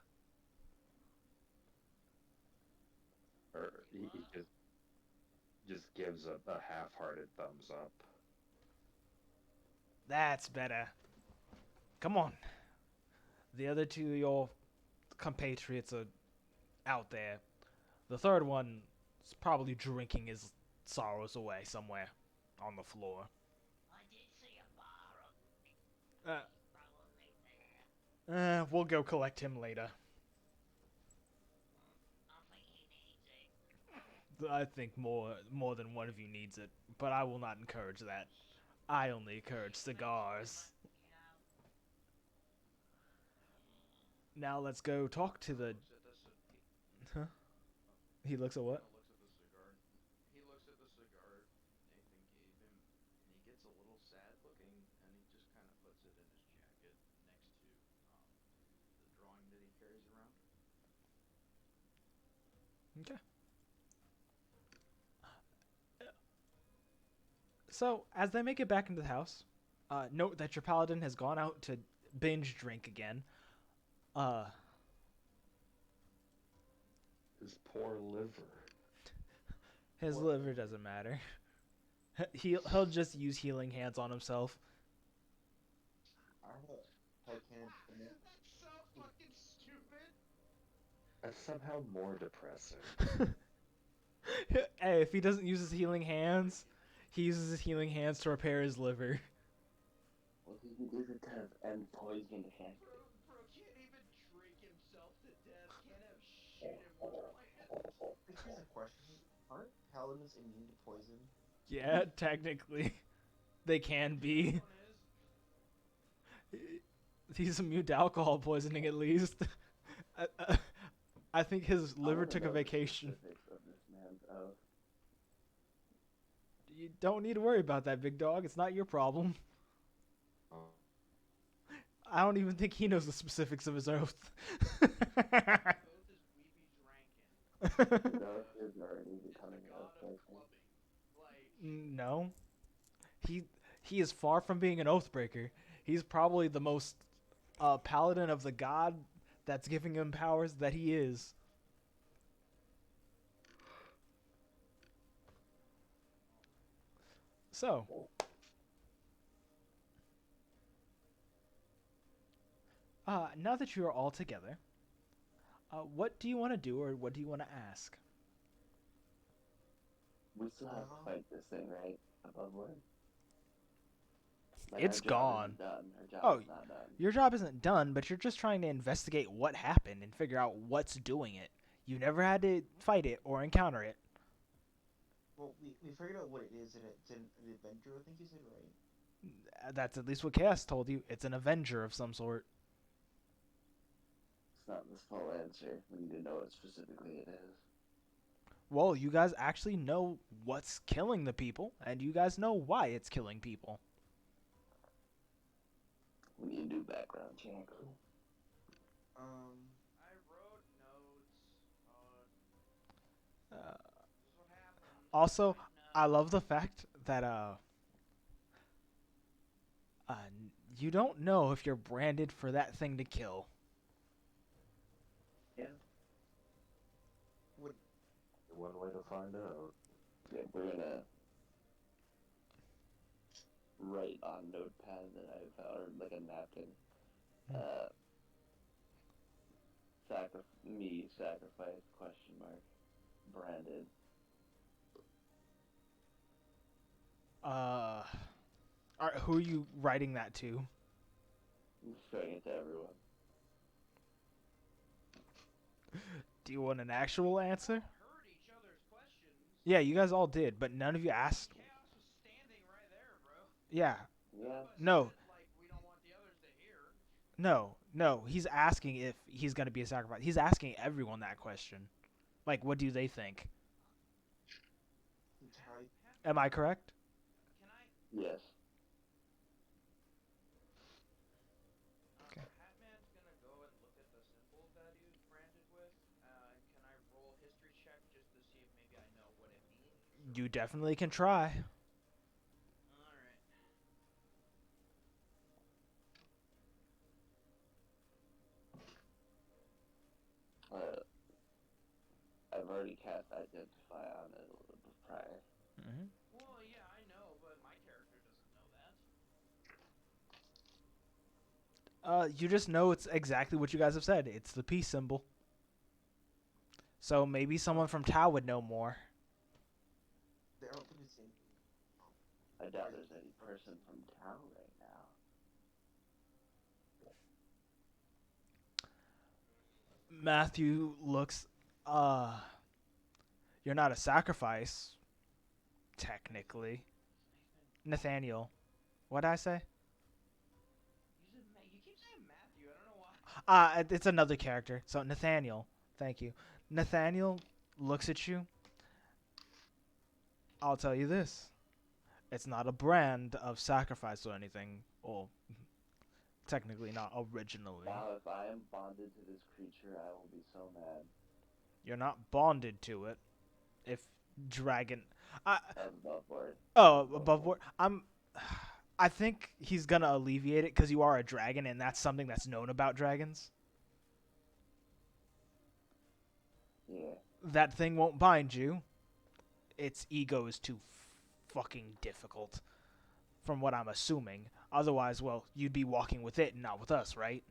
Or he just gives a half-hearted thumbs up. That's better. Come on. The other two of your compatriots are out there. The third one is probably drinking his sorrows away somewhere on the floor. I did see a bar. He's probably there. We'll go collect him later. I think he needs it. I think more than one of you needs it, but I will not encourage that. I only encourage cigars. Now let's go talk to the... Huh? He looks at what? Looks at the cigar. He looks at the cigar Nathan gave him, and he gets a little sad looking, and he just kind of puts it in his jacket next to the drawing that he carries around. Okay. So as they make it back into the house, note that your paladin has gone out to binge drink again. His poor liver. His What? liver doesn't matter. He'll just use healing hands on himself. I have a headcanon in it. That's so fucking stupid. That's somehow more depressing. Hey, if he doesn't use his healing hands, he uses his healing hands to repair his liver. Well, he doesn't have end poison hand. Bro can't even drink himself to death. Can't have shit implant. Here's a question: aren't paladins immune to poison? Yeah, technically, they can be. One is. He's immune to alcohol poisoning at least. I think his I liver wanna took a know the vacation. specifics of this man's oath. You don't need to worry about that, big dog. It's not your problem. Oh, I don't even think he knows the specifics of his oath. Both is weepy drankin. His oath is already Is the becoming an god oath of breaker. clubbing. Like, No. He is far from being an oathbreaker. He's probably the most paladin of the god that's giving him powers that he is. So, now that you are all together, what do you want to do or what do you want to ask? We still have to fight this thing, right? Above board? It's our job gone. Isn't done. Our job Oh, is not done. Your job isn't done, but you're just trying to investigate what happened and figure out what's doing it. You never had to fight it or encounter it. Well, we figured out what it is, and it's an adventure. I think you said right. That's at least what Chaos told you. It's an Avenger of some sort. It's not the full answer. We need to know what specifically it is. Well, you guys actually know what's killing the people, and you guys know why it's killing people. We need to do background check. I wrote notes on. Uh, This is what happened. Also, Right now. I love the fact that you don't know if you're branded for that thing to kill. Yeah. one way to find out. Yeah, we're gonna write on notepad that I found, or like a napkin. Sacrifice, question mark, branded. Who are you writing that to? I'm showing it to everyone. Do you want an actual answer? Heard each other's questions. Yeah, you guys all did, but none of you asked. Chaos was standing right there, bro. Yeah, Yeah. No. Said, like, we don't want the others to hear. no. He's asking if he's gonna be a sacrifice. He's asking everyone that question. Like, what do they think? Entirely. Am I correct? Can I? Yes. Okay. Hatman's gonna go and look at the symbol that he was branded with. Can I roll a history check just to see if maybe I know what it means? You definitely can try. Alright. I've already cast Identify on it a little bit prior. Mm-hmm. Well, yeah, I know, but my character doesn't know that. You just know it's exactly what you guys have said. It's the peace symbol. So maybe someone from Tau would know more. I don't think it's in. I doubt there's any person from town right now. Matthew looks, you're not a sacrifice, technically. Nathaniel. What'd I say? You keep saying Matthew. I don't know why. It's another character. So Nathaniel. Thank you. Nathaniel looks at you. I'll tell you this. It's not a brand of sacrifice or anything. Well, Technically not originally. Now, if I am bonded to this creature, I will be so mad. You're not bonded to it. If dragon, I Above board. above board. I think he's gonna alleviate it because you are a dragon, and that's something that's known about dragons. Yeah. That thing won't bind you. Its ego is too fucking difficult, from what I'm assuming. Otherwise, well, you'd be walking with it and not with us, right?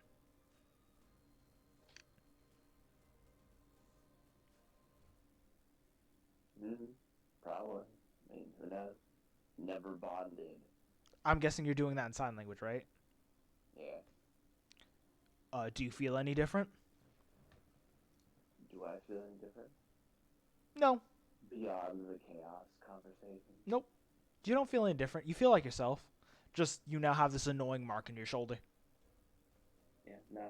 Probably. I mean, who knows? Never bonded. I'm guessing you're doing that in sign language, right? Yeah. Do you feel any different? Do I feel any different? No. Beyond the chaos conversation? Nope. You don't feel any different. You feel like yourself. Just you now have this annoying mark in your shoulder. Yeah, no.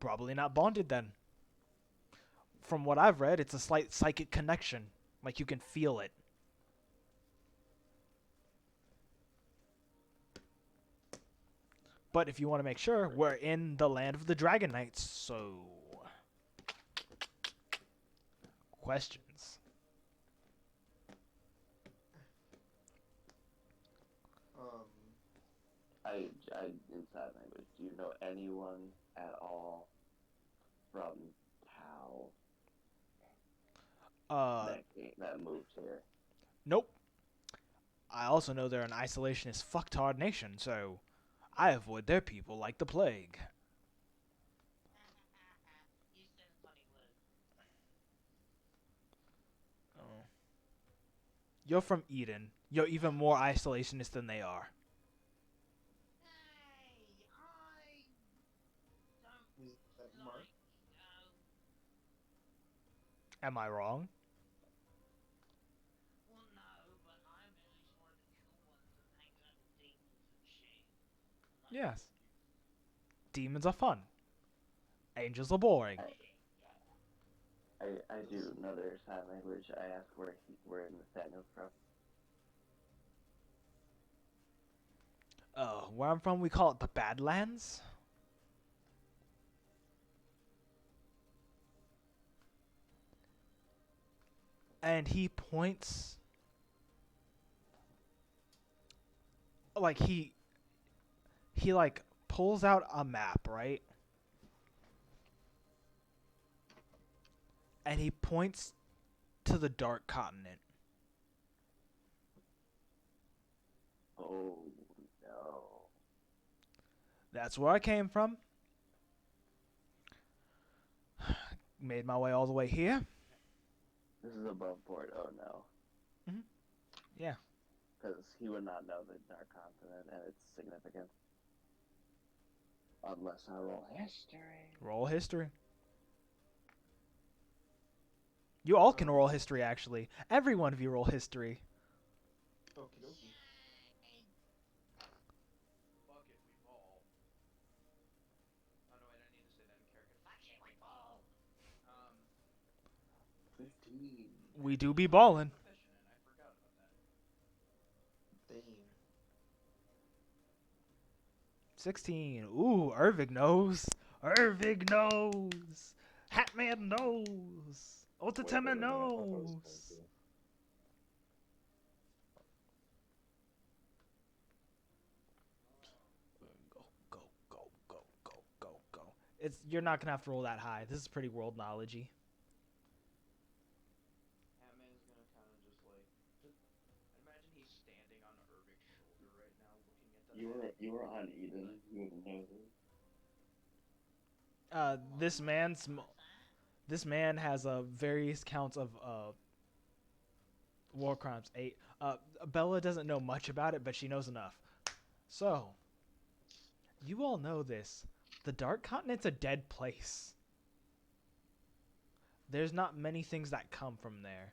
Probably not bonded then. From what I've read, it's a slight psychic connection. Like you can feel it. But if you want to make sure, we're in the land of the Dragon Knights, so... Questions? In sign language, do you know anyone at all from Tau that moved here? Nope. I also know they're an isolationist fucktard nation, so I avoid their people like the plague. You said a funny word. Oh. You're from Eden. You're even more isolationist than they are. Hey, I don't Is that Mark? like, Am I wrong? well, no, but I'm at least one of the cool ones that hangs out with demons and shit. Like, Yes. Demons are fun. Angels are boring. I do another sign language. I ask where Nathaniel's from. Where I'm from, we call it the Badlands. And he points... Like, he like, pulls out a map, right? And he points to the Dark Continent. Oh, no. That's where I came from. Made my way all the way here. This is above board. Oh, no. Yeah. Because he would not know the Dark Continent and its significance. Unless I roll history. Roll history. You all can roll history, actually. Every one of you roll history. Okie dokie. Fuck it, we ball. Oh no, wait, I need to say that in character. fuck it, we ball. 15. We do be ballin'. Proficient in, I forgot about that. Dane. 16. Ooh, Ervig knows. Ervig knows. Hatman knows. Ultatema knows. Go. You're not gonna have to roll that high. This is pretty world knowledge-y. Hatman's gonna kind of just like, imagine he's standing on Ervik's shoulder right now, looking at the. You were on Eden. You would know this. This man has various counts of war crimes. 8. Bella doesn't know much about it, but she knows enough. So, you all know this. The Dark Continent's a dead place. There's not many things that come from there.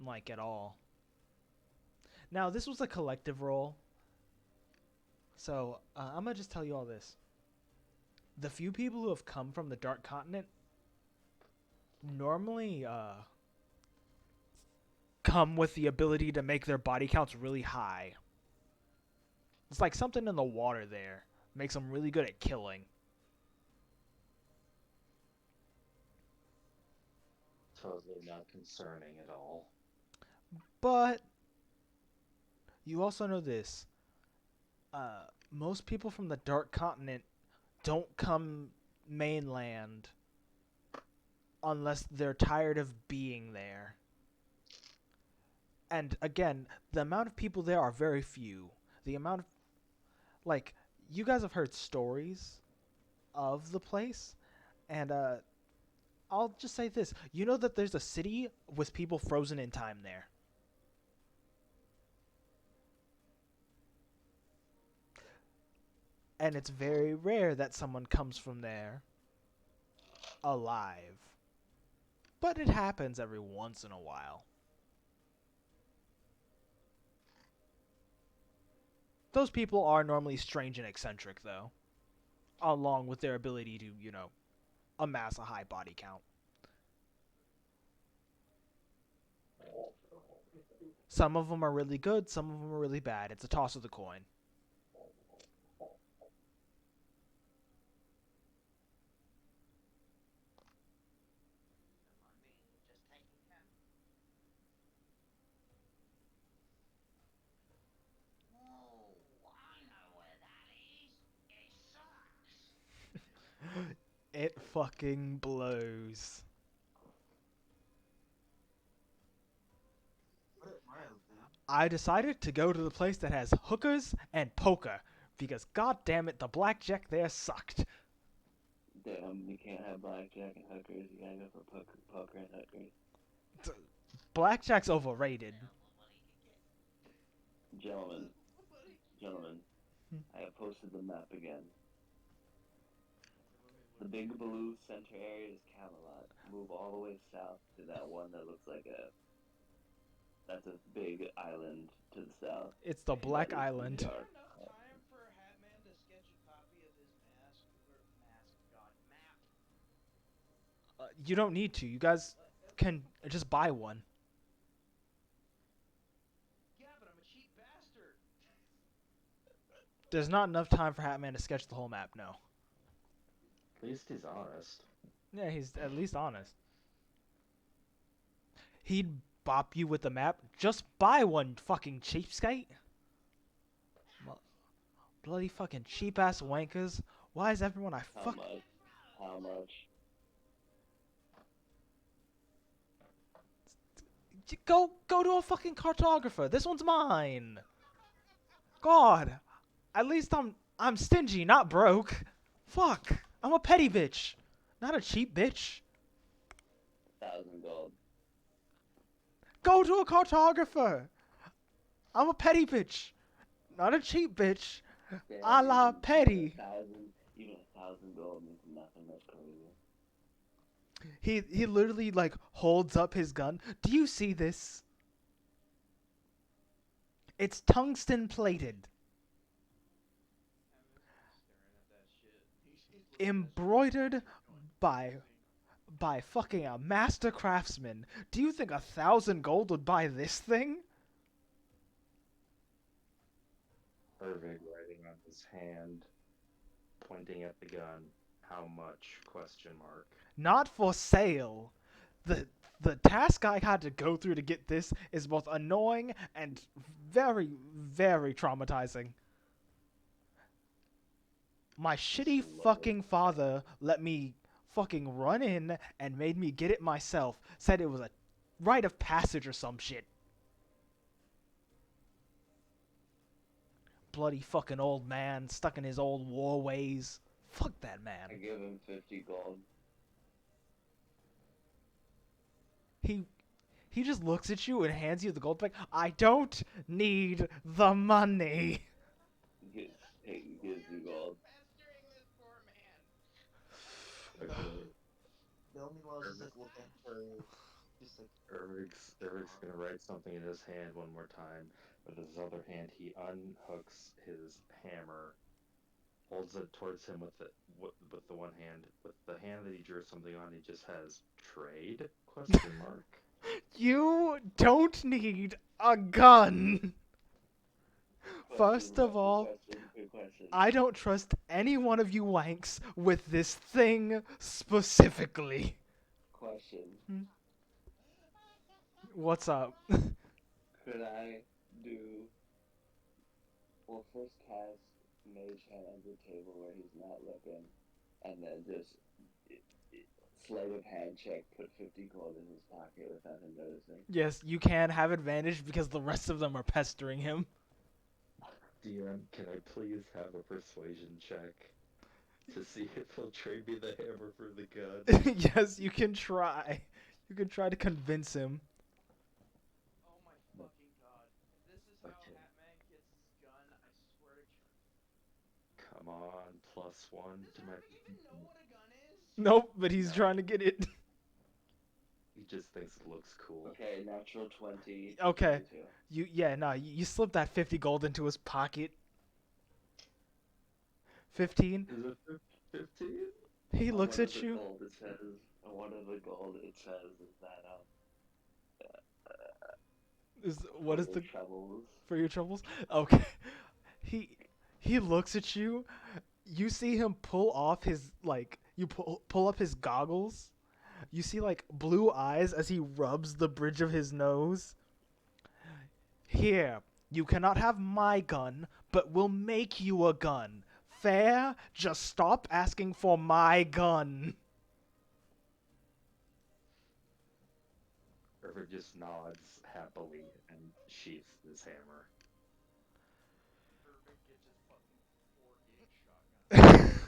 Like, at all. Now, this was a collective roll. So, I'm going to just tell you all this. The few people who have come from the Dark Continent normally come with the ability to make their body counts really high. It's like something in the water there makes them really good at killing. Totally not concerning at all. But you also know this. Most people from the Dark Continent don't come mainland unless they're tired of being there. And again, the amount of people there are very few. The amount of like you guys have heard stories of the place, and I'll just say this: you know that there's a city with people frozen in time there. And it's very rare that someone comes from there alive. But it happens every once in a while. Those people are normally strange and eccentric, though, along with their ability to, amass a high body count. Some of them are really good, some of them are really bad. It's a toss of the coin. Am I being just taken care of? Oh, I know where that is. It sucks. It fucking blows. Put it mildly. I decided to go to the place that has hookers and poker because god damn it, the blackjack there sucked. Damn, you can't have blackjack and hookers. You gotta go for poker and hookers. Blackjack's overrated. Gentlemen, gentlemen, I have posted the map again. The Big Blue center area is Camelot. Move all the way south to that one that looks like that's a big island to the south. It's the Black That is Island. dark. Enough time for Hatman to sketch a copy of his map. You don't need to. You guys can just buy one. Yeah, but I'm a cheap bastard. There's not enough time for Hatman to sketch the whole map, no. At least he's honest. Yeah, he's at least honest. He'd bop you with the map. Just buy one, fucking cheapskate. Bloody fucking cheap ass wankers. Why is everyone I How fuck? much? How much? Go to a fucking cartographer. This one's mine. God, at least I'm stingy, not broke. Fuck, I'm a petty bitch, not a cheap bitch. 1,000 gold. Go to a cartographer. I'm a petty bitch, not a cheap bitch. Damn, A la petty. Even 1,000 gold means nothing. That's crazy. He literally like holds up his gun. Do you see this? It's tungsten plated, embroidered by fucking a master craftsman. Do you think 1,000 gold would buy this thing? Irving writing on his hand, pointing at the gun. How much? Question mark. Not for sale. The task I had to go through to get this is both annoying and very, very traumatizing. My shitty fucking father let me fucking run in and made me get it myself. Said it was a rite of passage or some shit. Bloody fucking old man stuck in his old war ways. Fuck that man. I give him 50 gold. He just looks at you and hands you the gold back. I don't need the money. He gives you gold. Pestering this poor man. Bill meanwhile is just like looking for just like Eric's gonna write something in his hand one more time. With his other hand, he unhooks his hammer, holds it towards him with the one hand. With the hand that he drew something on, he just has trade? Question mark. You don't need a gun. First of Good all, question. Good question. I don't trust any one of you wanks with this thing specifically. Question. What's up? Could I do well? First cast Mage Hand under table where he's not looking, and then just sleight of hand check, put 50 gold in his pocket without him noticing. Yes, you can have advantage because the rest of them are pestering him. DM, can I please have a persuasion check to see if he'll trade me the hammer for the gun? Yes, you can try. You can try to convince him. Oh my fucking god. If this is how Okay. Hatman gets his gun, I swear to Come on, +1 Does to my. Irving even know what a gun is? Nope, but he's No. trying to get it. He just thinks it looks cool. Okay, natural 20. Okay. 52. You slip that 50 gold into his pocket. 15. Is it 15? He On looks one of at the you. gold it says. On one of the gold it says is that What for is your the troubles. for your troubles? Okay. He he looks at you. You see him pull off his you pull up his goggles. You see like blue eyes as he rubs the bridge of his nose. Here, you cannot have my gun, but we'll make you a gun. Fair? Just stop asking for my gun. Irving just nods happily and sheaths his hammer. Irving gets his fucking 4-gauge shotgun.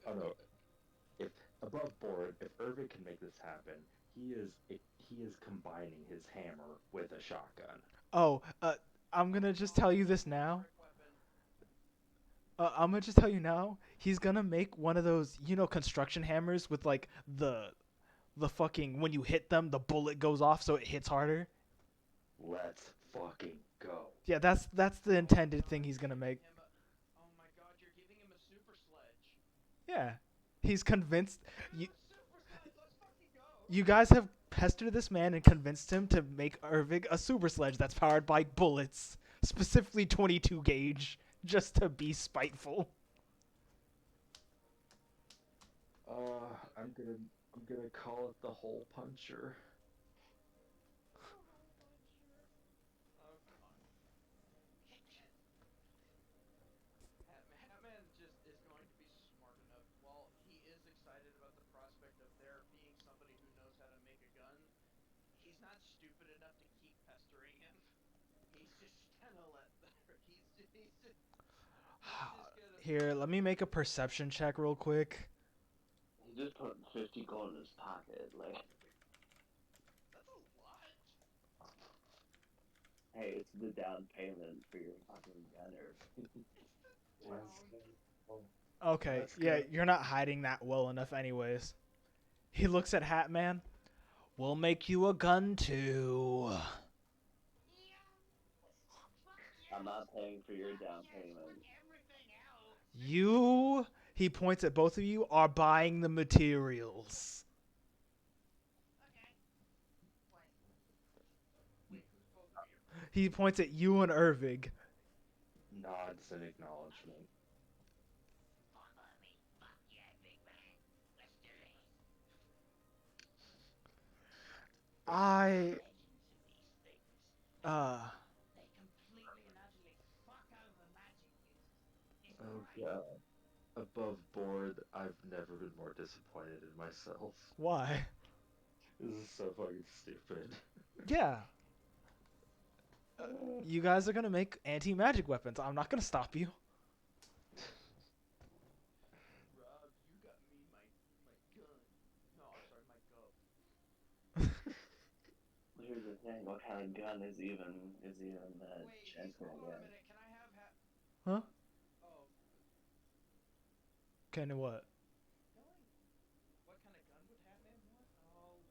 Oh no, if above board, if Irving can make this happen, he is combining his hammer with a shotgun. Oh, I'm gonna just tell you this now. Brick weapon. I'm gonna just tell you now. He's gonna make one of those, construction hammers with like the fucking when you hit them, the bullet goes off so it hits harder. Let's fucking go. Yeah, that's the intended thing he's gonna make. Oh my god, you're giving him a super sledge. Yeah, he's convinced. Give You him a super sledge, let's fucking go. you guys have pestered this man and convinced him to make Irving a super sledge that's powered by bullets, specifically 22 gauge, just to be spiteful. I'm gonna call it the hole puncher. Oh god. Hatman just is going to be smart enough. While he is excited about the prospect of there being somebody who knows how to make a gun, he's not stupid enough to keep pestering him. He's just gonna let gonna. Here, let me make a perception check real quick. He just put 50 gold in his pocket. Like, That's a lot. hey, it's the down payment for your fucking gunner. Okay, Let's yeah, go. you're not hiding that well enough, anyways. He looks at Hatman. We'll make you a gun too. I'm not paying for your down payment. You, he points at both of you, are buying the materials. Wait, who's both of you? He points at you and Irvig. Nods in acknowledgement. Follow me. Fuck yeah, big man. Let's do this. I, Legends of these things. uh, They completely and utterly fuck over magic users. Is Oh that right? god. Above board, I've never been more disappointed in myself. why? This is so fucking stupid. Yeah. You guys are gonna make anti-magic weapons. I'm not gonna stop you. Rob, you got me my gun. No, I'm sorry, my gov. Here's the thing: what kind of gun is even that Wait, Jen's hold gonna on a get? minute. Can I have Huh? Oh, Kinda what? what kind of gun would Hatman want? Oh,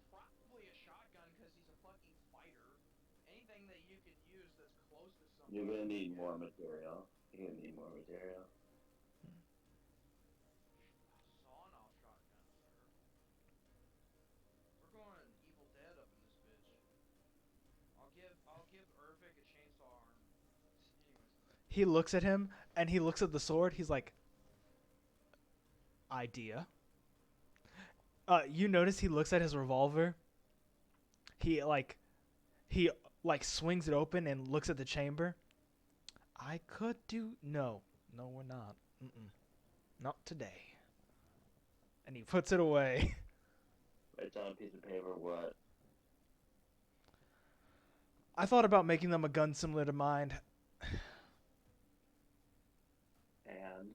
probably a shotgun because he's a fucking fighter. Anything that you can use that's close to somebody. You're gonna need more material. You're gonna need more material. Sawn-off shotgun, sir. We're going Evil Dead up in this bitch. I'll give Irvig a chainsaw arm. He looks at him and he looks at the sword. He's like, idea. You notice he looks at his revolver. He he swings it open and looks at the chamber. I could do no, we're not. Mm-mm. Not today. And he puts it away. Writes on a piece of paper what? I thought about making them a gun similar to mine. And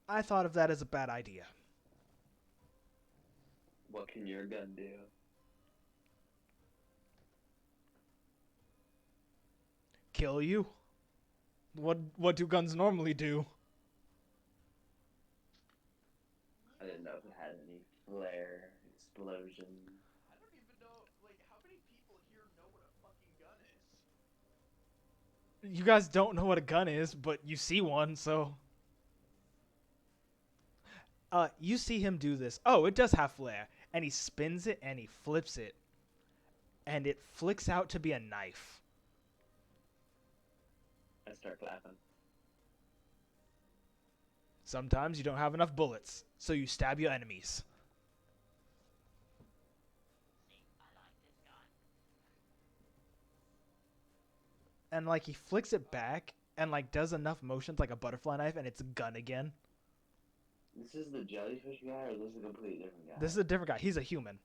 I thought of that as a bad idea. what can your gun do? Kill you? What do guns normally do? I didn't know if it had any flare, explosion. I don't even know, like, how many people here know what a fucking gun is? You guys don't know what a gun is, but you see one, so you see him do this. Oh, it does have flare. And he spins it and he flips it. And it flicks out to be a knife. I start laughing. Sometimes you don't have enough bullets, so you stab your enemies. See, I like this gun. And like he flicks it back and like does enough motions like a butterfly knife and it's a gun again. This is the jellyfish guy, or this is a completely different guy? This is a different guy. He's a human.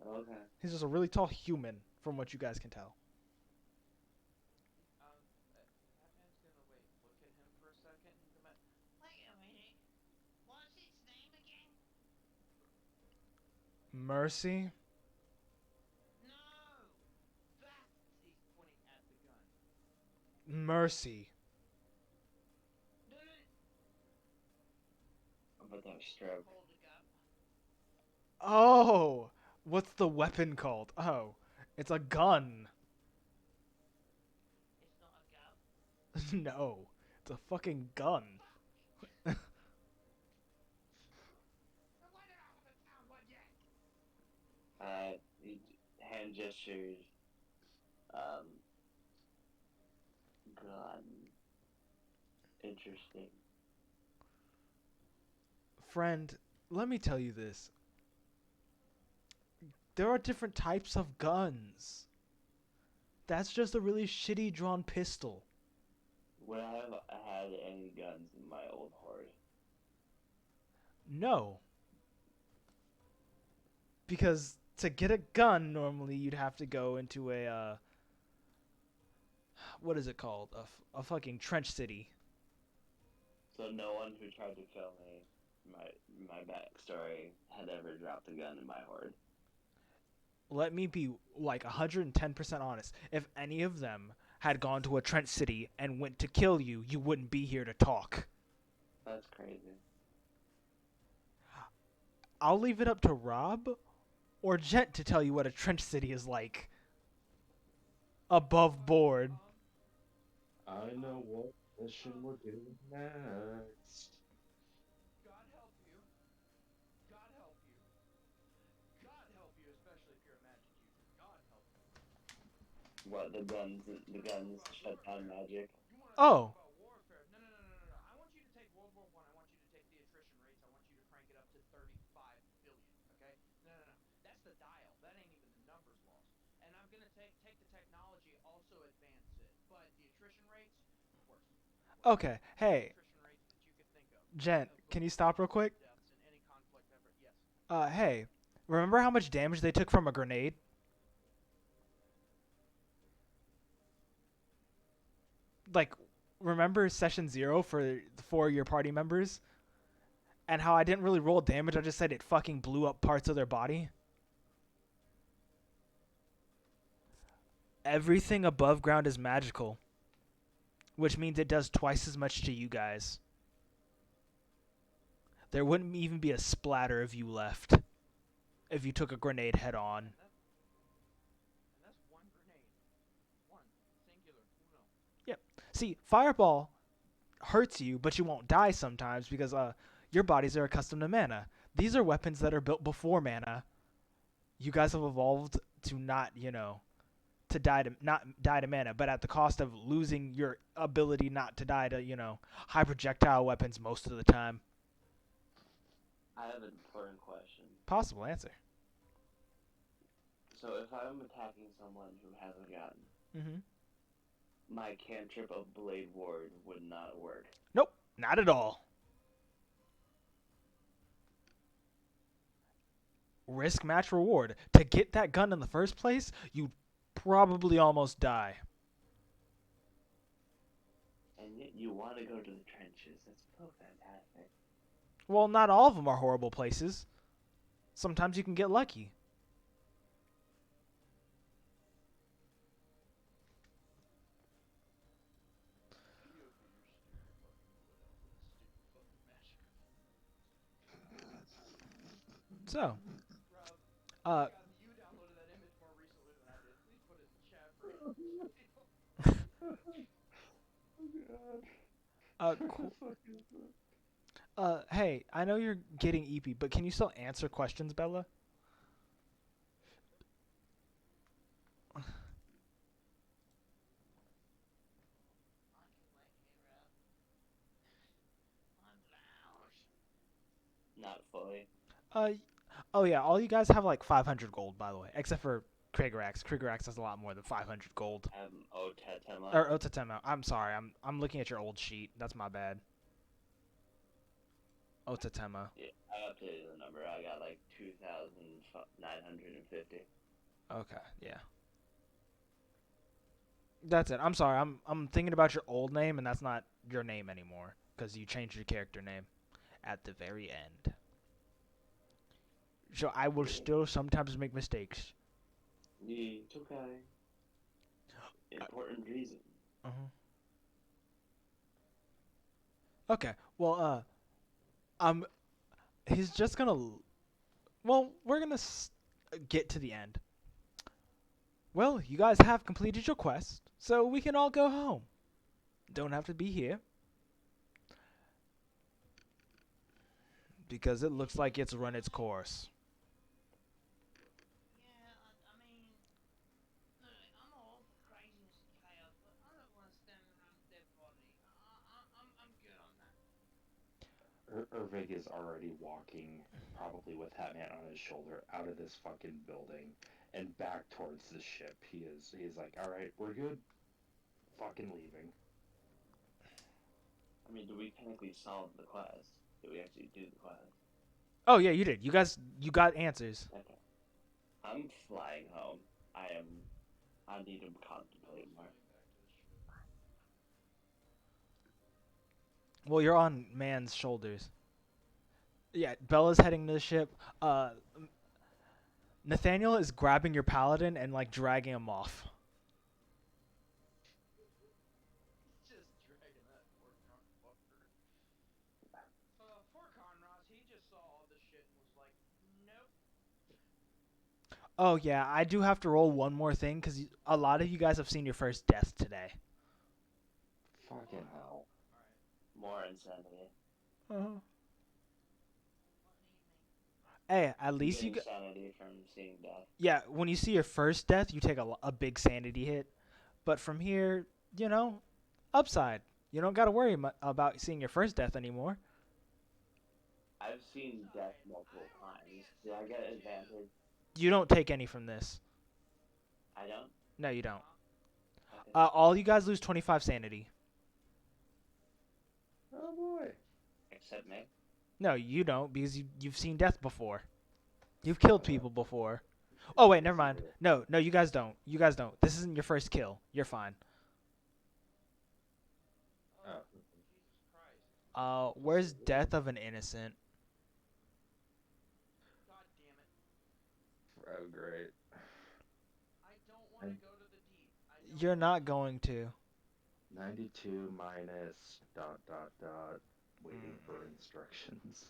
Okay. He's just a really tall human from what you guys can tell. Batman's gonna, like, look at him for a second and come back. Wait a minute. What's its name again? Mercy? No. That! He's pointing at the gun. Mercy. I'm about to have a stroke. Hold it up. Oh! What's the weapon called? Oh, it's a gun. It's not a gun. No, it's a fucking gun. Why did I haven't found one yet? He hand gestures. Gun. Interesting. Friend, let me tell you this. There are different types of guns. That's just a really shitty drawn pistol. Would I have had any guns in my old horde? No. Because to get a gun, normally you'd have to go into a, what is it called? A fucking trench city. So no one who tried to kill me, my backstory, had ever dropped a gun in my horde. Let me be like 110% honest. If any of them had gone to a trench city and went to kill you, you wouldn't be here to talk. That's crazy. I'll leave it up to Rob or Jet to tell you what a trench city is like. Above board. I know what mission we're doing next. God help you. God help you. God help you, especially if you're a magic user. God help you. What, the guns shut down magic? You want to Oh. talk about warfare? No. I want you to take World War I. I want you to take the attrition rates. I want you to crank it up to 35 billion. Okay? No. That's the dial. That ain't even the numbers lost. And I'm gonna take the technology, also advance it. But the attrition rates, worse. Okay, hey, Attrition rates that you could think of. Jen, can you stop real quick? Deaths in any conflict ever. Yes. Hey, remember how much damage they took from a grenade? Like, remember session 0 for your party members? And how I didn't really roll damage, I just said it fucking blew up parts of their body? Everything above ground is magical. Which means it does twice as much to you guys. There wouldn't even be a splatter of you left if you took a grenade head on. And that's one grenade. One. Singular. Uno. See, fireball hurts you, but you won't die sometimes because your bodies are accustomed to mana. These are weapons that are built before mana. You guys have evolved to not, to die to not die to mana, but at the cost of losing your ability not to die to high projectile weapons most of the time. I have an important question. Possible answer. So if I'm attacking someone who has a gun, Mm-hmm. my cantrip of Blade Ward would not work. Nope, not at all. Risk match reward. To get that gun in the first place, you probably almost die. And yet you want to go to the trenches. That's so fantastic. Well, not all of them are horrible places. Sometimes you can get lucky. So, Rob, uh, you downloaded that image more recently than I did. Please put it in the chat for cool. Hey, I know you're getting EP, but can you still answer questions, Bella? Not fully. Oh yeah, all you guys have like 500 gold, by the way, except for Kragerax. Kragerax has a lot more than 500 gold. Otetema. Or Otatema. I'm sorry, I'm looking at your old sheet. That's my bad. Otatema. Yeah, I updated the number. I got like 2,950. Okay, yeah. That's it. I'm sorry. I'm thinking about your old name, and that's not your name anymore because you changed your character name at the very end. So I will still sometimes make mistakes. Yeah, it's okay. Important reason. Okay. Well, he's just gonna. Well, we're gonna get to the end. Well, you guys have completed your quest, so we can all go home. Don't have to be here. Because it looks like it's run its course. Yeah, I mean, look, I'm all for craziness and chaos, but I don't want to stand around a dead body. I'm good on that. Ervig is already walking, probably with that man on his shoulder, out of this fucking building and back towards the ship. He's like, all right, we're good. Fucking leaving. I mean, do we technically solve the quest? Did we actually do the quest? Oh yeah, you did. You got answers. Okay. I'm flying home. I need to contemplate more. Well, you're on man's shoulders. Yeah, Bella's heading to the ship. Nathaniel is grabbing your paladin and like dragging him off. just dragging that poor drunk fucker. Poor Conros, he just saw all this shit and was like, nope. Oh yeah, I do have to roll one more thing because a lot of you guys have seen your first death today. Fucking hell. More insanity. Hey, at least you get got. insanity from seeing death. Yeah, when you see your first death, you take a big sanity hit. But from here, upside. You don't got to worry about seeing your first death anymore. I've seen death multiple times. Do I get advantage? You don't take any from this. I don't? No, you don't. Okay. All you guys lose 25 sanity. Oh boy. Except me? No, you don't because you've seen death before. You've killed people before. Oh wait, never mind. No, you guys don't. You guys don't. This isn't your first kill. You're fine. Oh, Jesus Christ. Where's death of an innocent? God damn it. Oh great. I don't want to go to the deep. You're not going to. 92 minus ... waiting for instructions.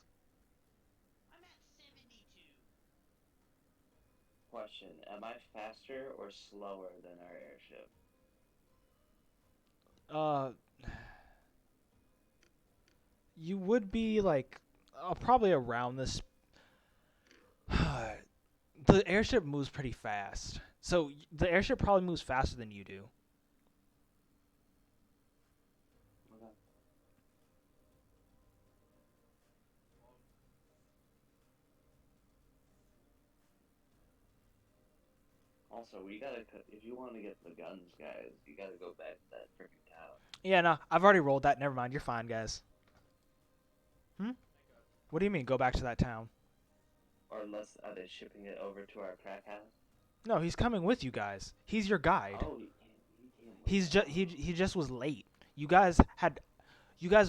I'm at 72. Question. Am I faster or slower than our airship? You would be like probably around this. The airship moves pretty fast. So the airship probably moves faster than you do. Okay. Also, we gotta if you want to get the guns, guys, you gotta go back to that freaking town. Yeah, no, I've already rolled that. Never mind. You're fine, guys. What do you mean? Go back to that town? Or unless are they shipping it over to our crack house? No, he's coming with you guys. He's your guide. Oh, he came with He's us. just he just was late. You guys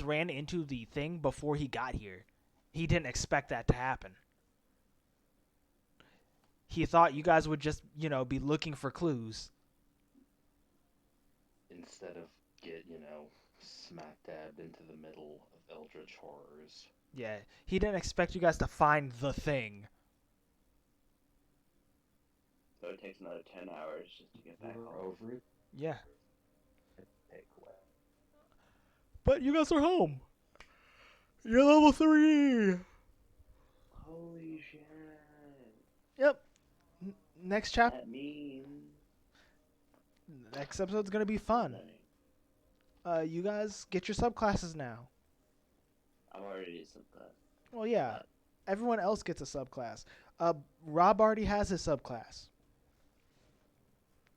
ran into the thing before he got here. He didn't expect that to happen. He thought you guys would just, be looking for clues. Instead of get, smack dab into the middle of Eldritch horrors. Yeah, he didn't expect you guys to find the thing. So it takes another 10 hours just to get back home. Over it. Yeah. Take away. But you guys are home. You're level 3. Holy shit. Yep. Next chapter. That means... Next episode's gonna be fun. You guys get your subclasses now. I'm already a subclass. Well, yeah. Everyone else gets a subclass. Rob already has his subclass.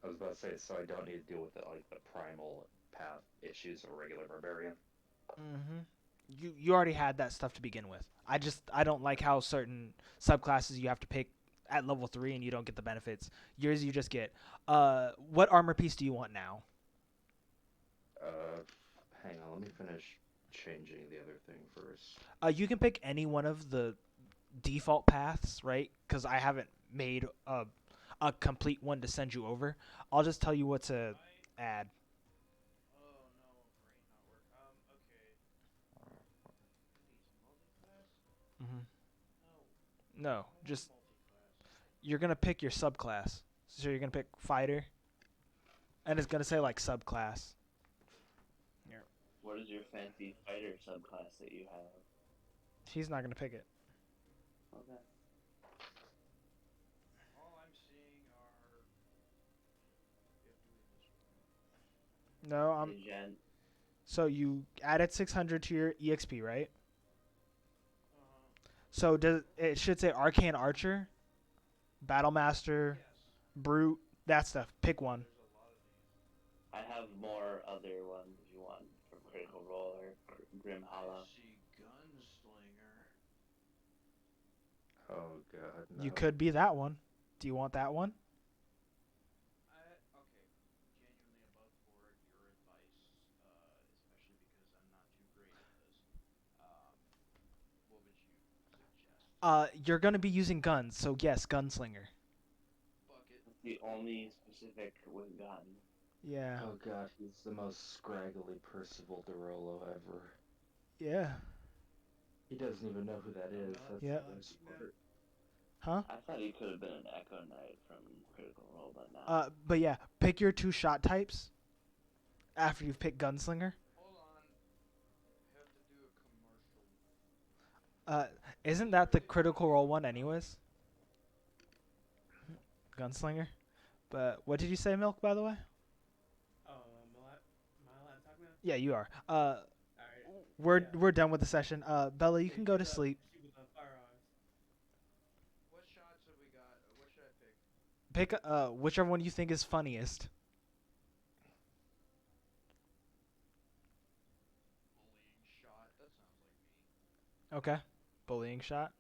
I was about to say, so I don't need to deal with the primal path issues of a regular barbarian. Mm-hmm. You already had that stuff to begin with. I don't like how certain subclasses you have to pick at level 3 and you don't get the benefits. Yours you just get. What armor piece do you want now? Hang on, let me finish changing the other thing first. You can pick any one of the default paths, right? Because I haven't made a complete one to send you over. I'll just tell you what to add. Oh no, brain not work. Okay. Multi-class? Mm-hmm. No. No, just you're gonna pick your subclass. So you're gonna pick fighter, and it's gonna say like subclass. What is your fancy fighter subclass that you have? He's not gonna pick it. Okay. All I'm seeing are. You have to leave this room. No, Hey, Jen. So you added 600 to your EXP, right? Uh-huh. So it should say Arcane Archer, Battle Master, Yes. Brute, that stuff. Pick one. There's a lot of these. I have more other ones if you want for Critical Role or Grim Hollow. I see Gunslinger. Oh god, no. You could be that one. Do you want that one? Okay. Genuinely above board your advice, especially because I'm not too great at this. What would you suggest? You're gonna be using guns, so yes, Gunslinger. Bucket. The only specific with gun. Yeah. Oh god, he's the most scraggly Percival Derolo ever. Yeah. He doesn't even know who that is. That's Yeah. the best part. Huh? I thought he could have been an Echo Knight from Critical Role, but not. But yeah, pick your 2 shot types after you've picked Gunslinger. Hold on. I have to do a commercial. Isn't that the Critical Role one anyways? Gunslinger? But what did you say, Milk, by the way? Oh, am I allowed to talk now? Yeah, you are. Alright. We're done with the session. Bella, you can go to sleep. Shoot with firearms. What shots have we got? What should I pick? Pick whichever one you think is funniest. Bullying shot. That sounds like me. Okay. Bullying shot.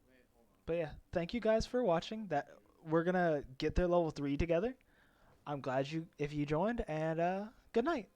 Wait, hold on. But yeah, thank you guys for watching. That we're gonna get their level 3 together. I'm glad if you joined, and good night.